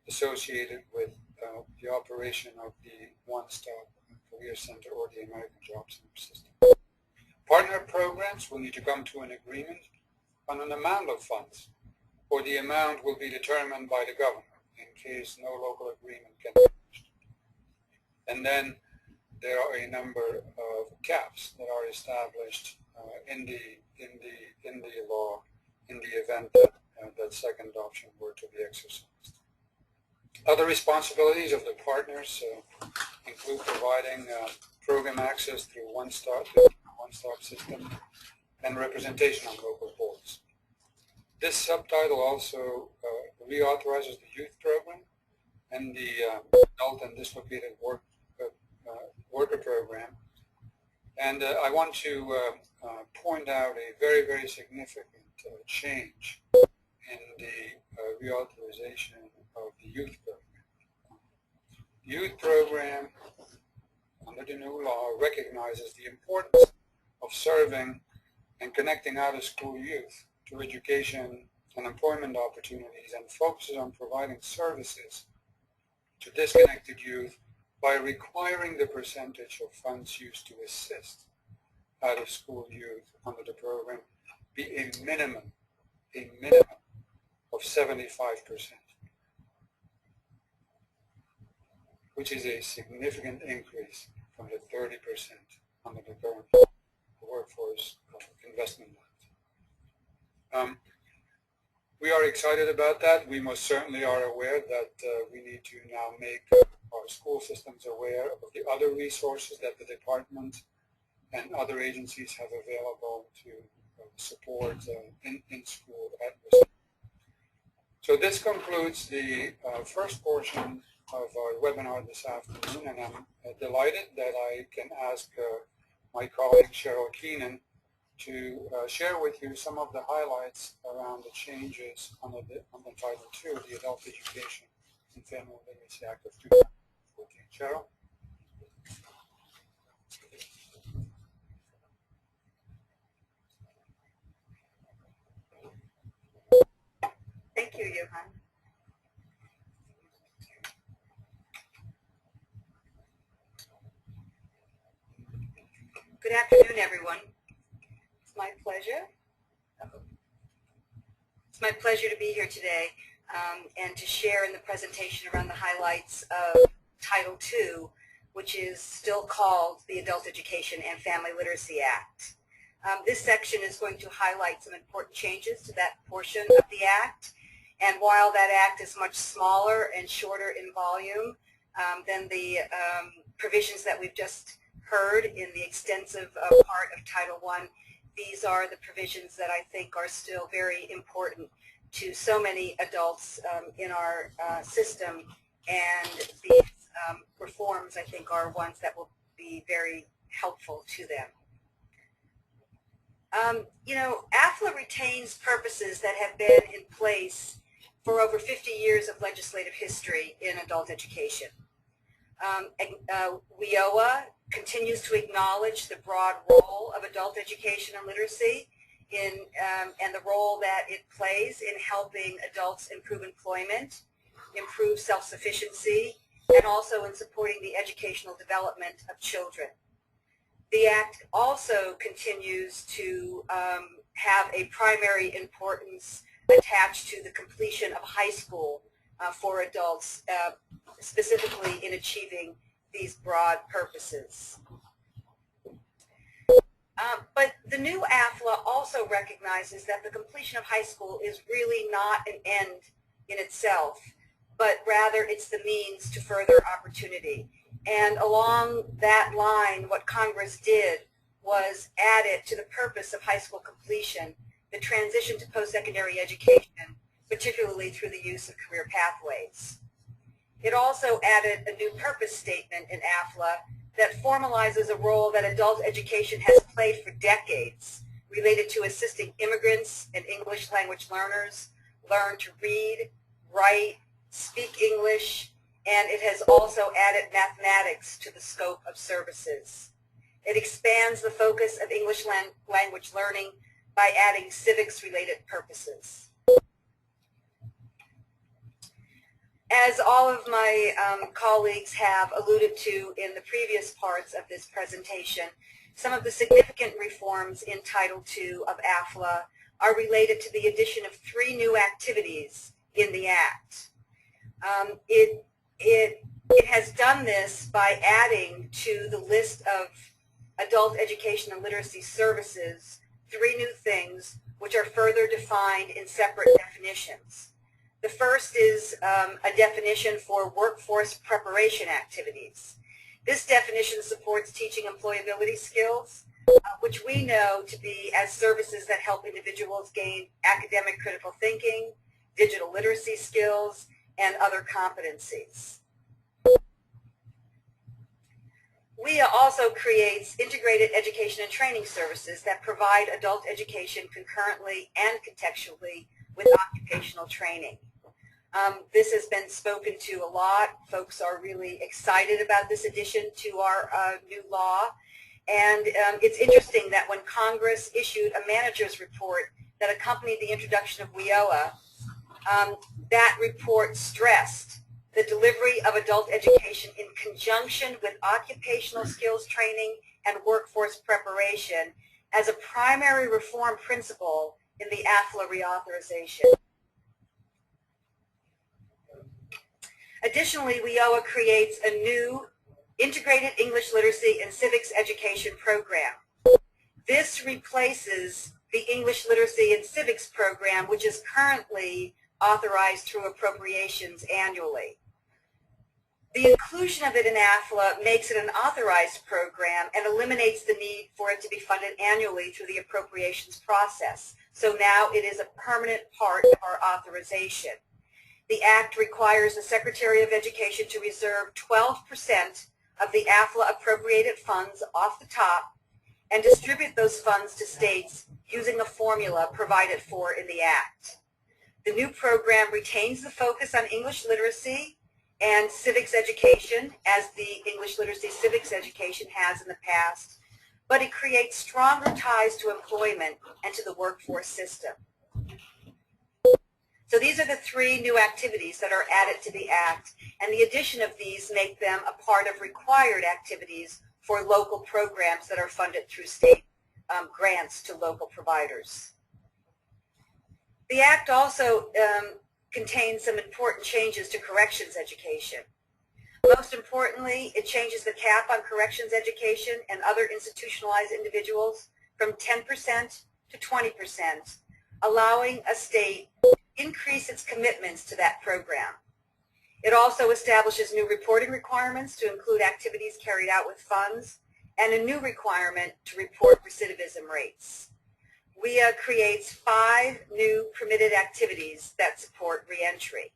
associated with the operation of the one-stop career center or the American Job Center system. Partner programs will need to come to an agreement on an amount of funds, or the amount will be determined by the government in case no local agreement can be reached. And then there are a number of caps that are established in the law in the event that that second option were to be exercised. Other responsibilities of the partners include providing program access through one-stop system and representation on local boards. This subtitle also reauthorizes the youth program and the adult and dislocated worker program. And I want to point out a very, very significant change in the reauthorization of the youth program. The youth program, under the new law, recognizes the importance of serving and connecting out-of-school youth to education and employment opportunities, and focuses on providing services to disconnected youth by requiring the percentage of funds used to assist out-of-school youth under the program be a minimum of 75%, which is a significant increase from the 30% under the current Workforce Investment Act. We are excited about that. We most certainly are aware that we need to now make our school systems aware of the other resources that the department and other agencies have available to support in-school atmosphere. So this concludes the first portion of our webinar this afternoon, and I'm delighted that I can ask my colleague Cheryl Keenan to share with you some of the highlights around the changes on the Title II of the Adult Education and Family Literacy Act of 2014. Cheryl? Thank you, Johan. Good afternoon, everyone. It's my pleasure. It's my pleasure to be here today and to share in the presentation around the highlights of Title II, which is still called the Adult Education and Family Literacy Act. This section is going to highlight some important changes to that portion of the Act. And while that Act is much smaller and shorter in volume than the provisions that we've just heard in the extensive part of Title I, these are the provisions that I think are still very important to so many adults in our system, and these reforms, I think, are ones that will be very helpful to them. You know, AFLA retains purposes that have been in place for over 50 years of legislative history in adult education. WIOA continues to acknowledge the broad role of adult education and literacy and the role that it plays in helping adults improve employment, improve self-sufficiency, and also in supporting the educational development of children. The Act also continues to have a primary importance attached to the completion of high school for adults, specifically in achieving these broad purposes. But the new AFLA also recognizes that the completion of high school is really not an end in itself, but rather it's the means to further opportunity. And along that line, what Congress did was add it to the purpose of high school completion, the transition to post-secondary education, particularly through the use of career pathways. It also added a new purpose statement in AFLA that formalizes a role that adult education has played for decades, related to assisting immigrants and English language learners learn to read, write, speak English, and it has also added mathematics to the scope of services. It expands the focus of English language learning by adding civics-related purposes. As all of my colleagues have alluded to in the previous parts of this presentation, some of the significant reforms in Title II of AFLA are related to the addition of 3 new activities in the Act. It has done this by adding to the list of adult education and literacy services 3 new things which are further defined in separate definitions. The first is a definition for workforce preparation activities. This definition supports teaching employability skills, which we know to be as services that help individuals gain academic critical thinking, digital literacy skills, and other competencies. WIA also creates integrated education and training services that provide adult education concurrently and contextually with occupational training. This has been spoken to a lot. Folks are really excited about this addition to our new law. And it's interesting that when Congress issued a manager's report that accompanied the introduction of WIOA, that report stressed the delivery of adult education in conjunction with occupational skills training and workforce preparation as a primary reform principle in the AFLA reauthorization. Additionally, WIOA creates a new integrated English literacy and civics education program. This replaces the English literacy and civics program, which is currently authorized through appropriations annually. The inclusion of it in AFLA makes it an authorized program and eliminates the need for it to be funded annually through the appropriations process. So now it is a permanent part of our authorization. The Act requires the Secretary of Education to reserve 12% of the AFLA appropriated funds off the top and distribute those funds to states using a formula provided for in the Act. The new program retains the focus on English literacy and civics education, as the English literacy civics education has in the past, but it creates stronger ties to employment and to the workforce system. So these are the three new activities that are added to the Act, and the addition of these make them a part of required activities for local programs that are funded through state grants to local providers. The Act also contains some important changes to corrections education. Most importantly, it changes the cap on corrections education and other institutionalized individuals from 10% to 20%, allowing a state to increase its commitments to that program. It also establishes new reporting requirements to include activities carried out with funds and a new requirement to report recidivism rates. WIA creates 5 new permitted activities that support reentry.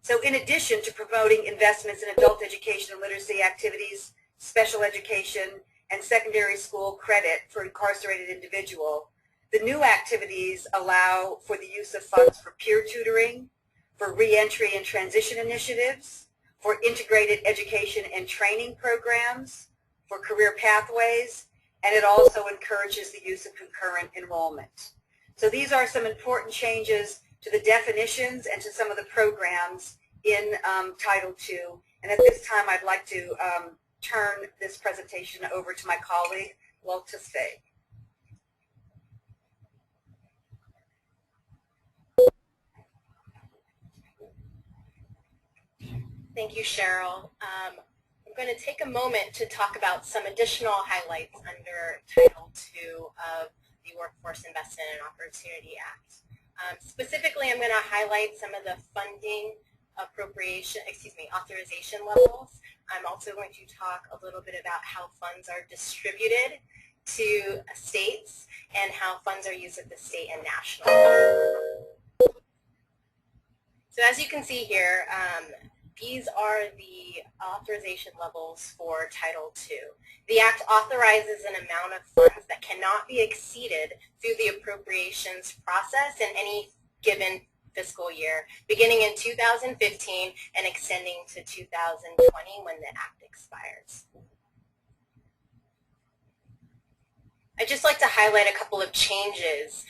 So in addition to promoting investments in adult education and literacy activities, special education, and secondary school credit for incarcerated individuals, the new activities allow for the use of funds for peer tutoring, for reentry and transition initiatives, for integrated education and training programs, for career pathways, and it also encourages the use of concurrent enrollment. So these are some important changes to the definitions and to some of the programs in Title II. And at this time, I'd like to turn this presentation over to my colleague, Walter Sveg. Thank you, Cheryl. I'm going to take a moment to talk about some additional highlights under Title II of the Workforce Investment and Opportunity Act. Specifically, I'm going to highlight some of the funding authorization levels. I'm also going to talk a little bit about how funds are distributed to states and how funds are used at the state and national level. So as you can see here, these are the authorization levels for Title II. The Act authorizes an amount of funds that cannot be exceeded through the appropriations process in any given fiscal year, beginning in 2015 and extending to 2020 when the Act expires. I'd just like to highlight a couple of changes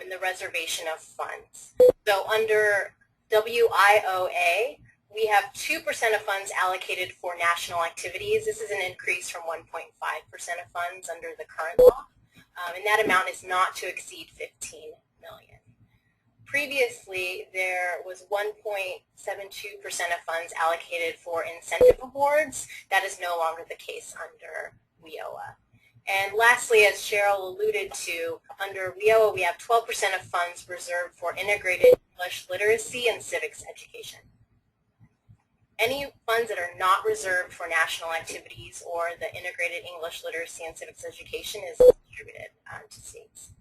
in the reservation of funds. So under WIOA, we have 2% of funds allocated for national activities. This is an increase from 1.5% of funds under the current law, and that amount is not to exceed $15 million. Previously, there was 1.72% of funds allocated for incentive awards. That is no longer the case under WIOA. And lastly, as Cheryl alluded to, under WIOA, we have 12% of funds reserved for integrated English literacy and civics education. Any funds that are not reserved for national activities or the integrated English literacy and civics education is distributed to states.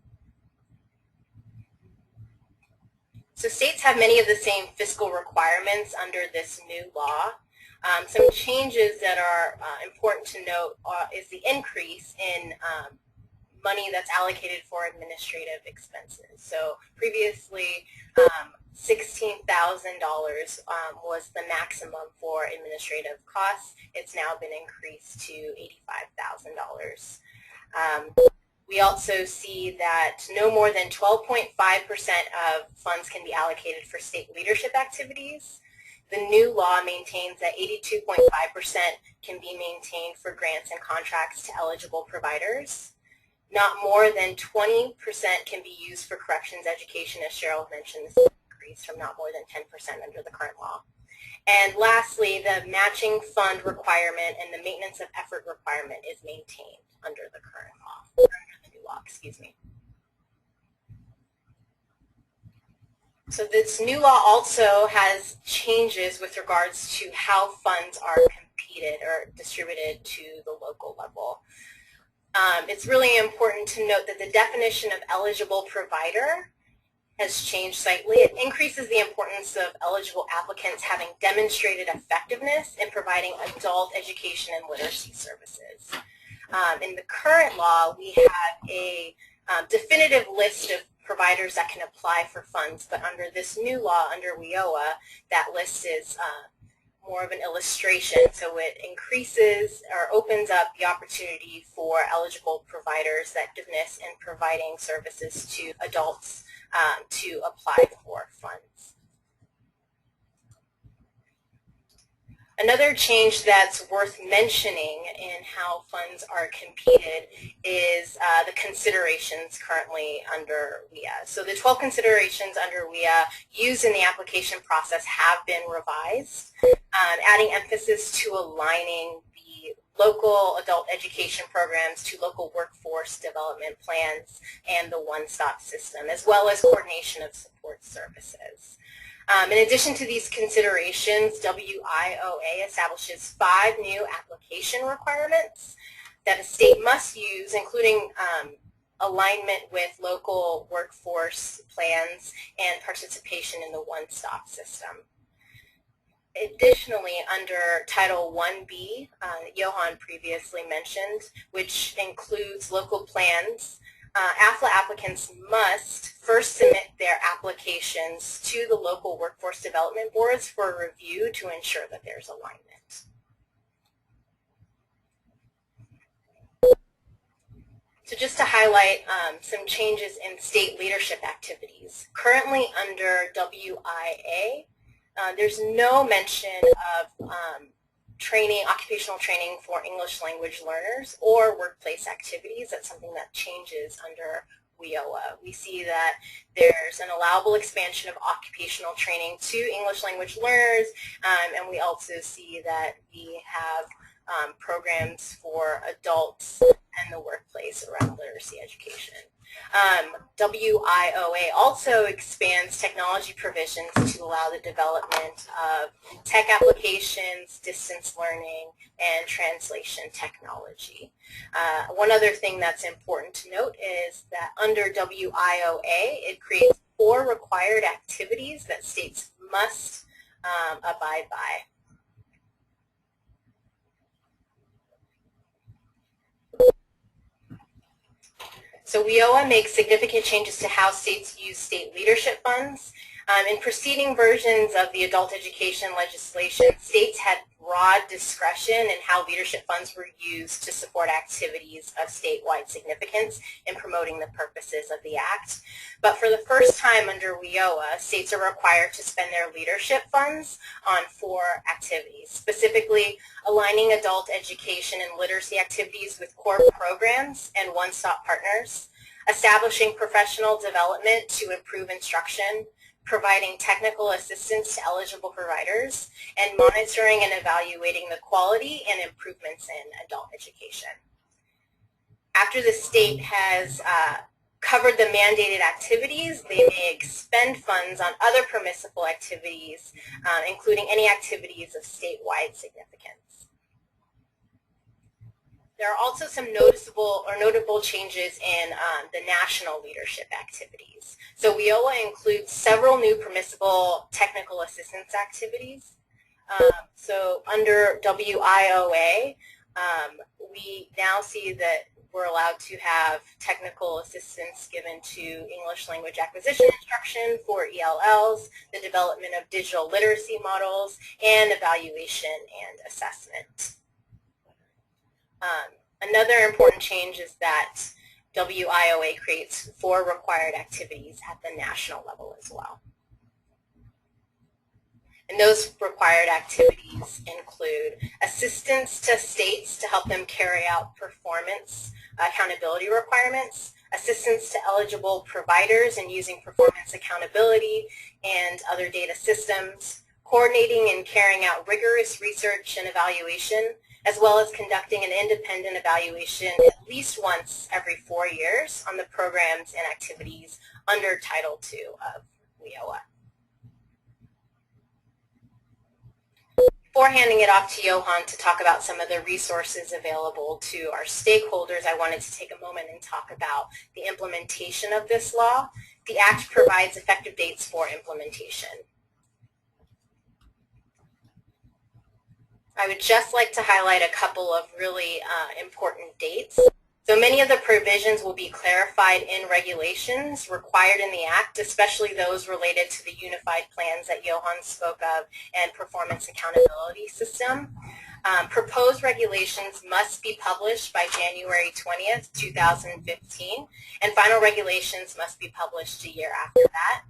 So states have many of the same fiscal requirements under this new law. Some changes that are important to note is the increase in money that's allocated for administrative expenses. So previously, $16,000 was the maximum for administrative costs. It's now been increased to $85,000. We also see that no more than 12.5% of funds can be allocated for state leadership activities. The new law maintains that 82.5% can be maintained for grants and contracts to eligible providers. Not more than 20% can be used for corrections education, as Cheryl mentioned. This is increased from not more than 10% under the current law. And lastly, the matching fund requirement and the maintenance of effort requirement is maintained under the current law, under the new law, excuse me. So this new law also has changes with regards to how funds are competed or distributed to the local level. It's really important to note that the definition of eligible provider has changed slightly. It increases the importance of eligible applicants having demonstrated effectiveness in providing adult education and literacy services. In the current law, we have a definitive list of providers that can apply for funds, but under this new law, under WIOA, that list is more of an illustration. So it increases or opens up the opportunity for eligible providers that effectiveness in providing services to adults to apply for funds. Another change that's worth mentioning in how funds are competed is the considerations currently under WIA. So the 12 considerations under WIA used in the application process have been revised, adding emphasis to aligning the local adult education programs to local workforce development plans and the one-stop system, as well as coordination of support services. In addition to these considerations, WIOA establishes 5 new application requirements that a state must use, including alignment with local workforce plans and participation in the one-stop system. Additionally, under Title 1B, Johan previously mentioned, which includes local plans, AFLA applicants must first submit their applications to the local workforce development boards for review to ensure that there's alignment. So just to highlight some changes in state leadership activities. Currently under WIA, there's no mention of training, occupational training for English language learners or workplace activities. That's something that changes under WIOA. We see that there's an allowable expansion of occupational training to English language learners, and we also see that we have programs for adults and the workplace around literacy education. WIOA also expands technology provisions to allow the development of tech applications, distance learning, and translation technology. One other thing that's important to note is that under WIOA, it creates 4 required activities that states must abide by. So WIOA makes significant changes to how states use state leadership funds. In preceding versions of the adult education legislation, states had broad discretion in how leadership funds were used to support activities of statewide significance in promoting the purposes of the Act. But for the first time under WIOA, states are required to spend their leadership funds on 4 activities, specifically aligning adult education and literacy activities with core programs and one-stop partners, establishing professional development to improve instruction, providing technical assistance to eligible providers, and monitoring and evaluating the quality and improvements in adult education. After the state has covered the mandated activities, they may expend funds on other permissible activities, including any activities of statewide significance. There are also some noticeable or notable changes in the national leadership activities. So WIOA includes several new permissible technical assistance activities. So under WIOA, we now see that we're allowed to have technical assistance given to English language acquisition instruction for ELLs, the development of digital literacy models, and evaluation and assessment. Another important change is that WIOA creates 4 required activities at the national level as well. And those required activities include assistance to states to help them carry out performance accountability requirements, assistance to eligible providers in using performance accountability and other data systems, coordinating and carrying out rigorous research and evaluation, as well as conducting an independent evaluation at least once every 4 years on the programs and activities under Title II of WIOA. Before handing it off to Johan to talk about some of the resources available to our stakeholders, I wanted to take a moment and talk about the implementation of this law. The Act provides effective dates for implementation. I would just like to highlight a couple of really important dates. So many of the provisions will be clarified in regulations required in the Act, especially those related to the unified plans that Johan spoke of and performance accountability system. Proposed regulations must be published by January 20th, 2015, and final regulations must be published a year after that.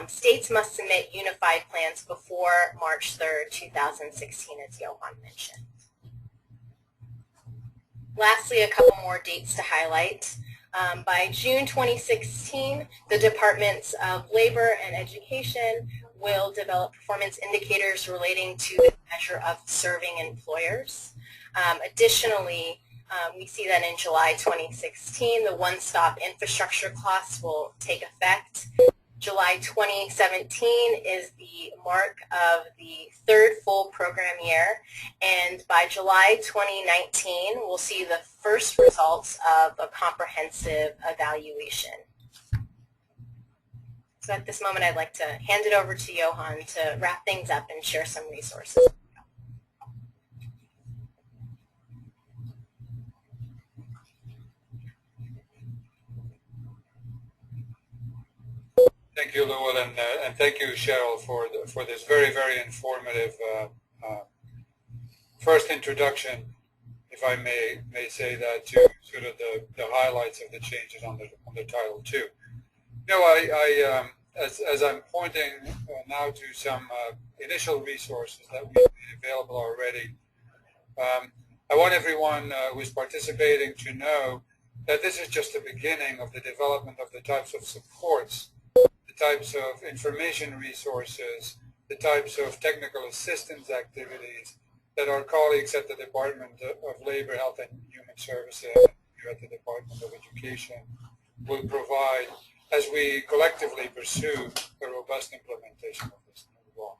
States must submit unified plans before March 3rd, 2016, as Johan mentioned. Lastly, a couple more dates to highlight. By June 2016, the Departments of Labor and Education will develop performance indicators relating to the measure of serving employers. Additionally, we see that in July 2016, the one-stop infrastructure costs will take effect. July 2017 is the mark of the 3rd full program year, and by July 2019, we'll see the first results of a comprehensive evaluation. So at this moment, I'd like to hand it over to Johan to wrap things up and share some resources. Thank you, Lowell, and thank you, Cheryl, for this very, very informative first introduction, if I may say that, to sort of the highlights of the changes under Title II. You know, as I'm pointing now to some initial resources that we've made available already, I want everyone who is participating to know that this is just the beginning of the development of the types of supports, the types of information resources, the types of technical assistance activities that our colleagues at the Department of Labor, Health and Human Services here at the Department of Education will provide as we collectively pursue a robust implementation of this new law.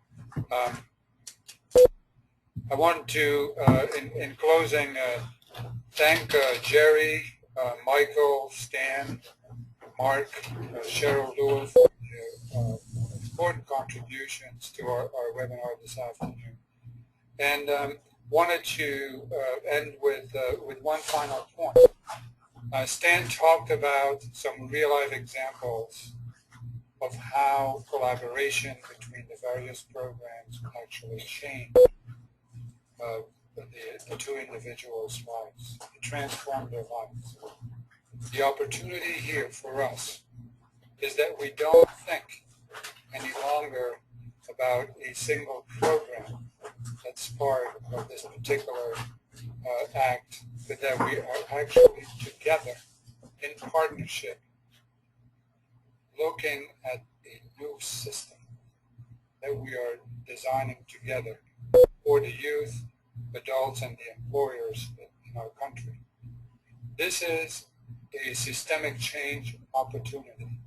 I want to, in closing, thank Jerry, Michael, Stan, Mark, Cheryl, Lowell for their important contributions to our webinar this afternoon. And wanted to end with one final point. Stan talked about some real-life examples of how collaboration between the various programs actually changed the two individuals' lives, it transformed their lives. The opportunity here for us is that we don't think any longer about a single program that's part of this particular act, but that we are actually together in partnership looking at a new system that we are designing together for the youth, adults, and the employers in our country. This is a systemic change opportunity.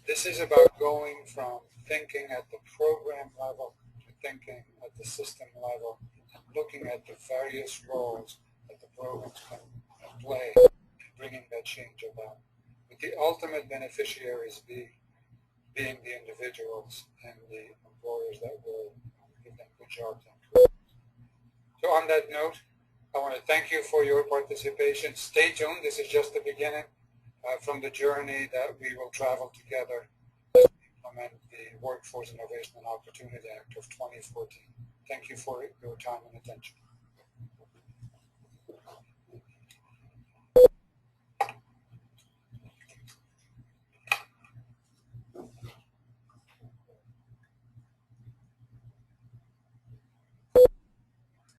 This is about going from thinking at the program level to thinking at the system level, and looking at the various roles that the programs can play in bringing that change about, with the ultimate beneficiaries being the individuals and the employers that will give them good jobs and careers. So on that note, I want to thank you for your participation. Stay tuned. This is just the beginning from the journey that we will travel together to implement the Workforce Innovation and Opportunity Act of 2014. Thank you for your time and attention.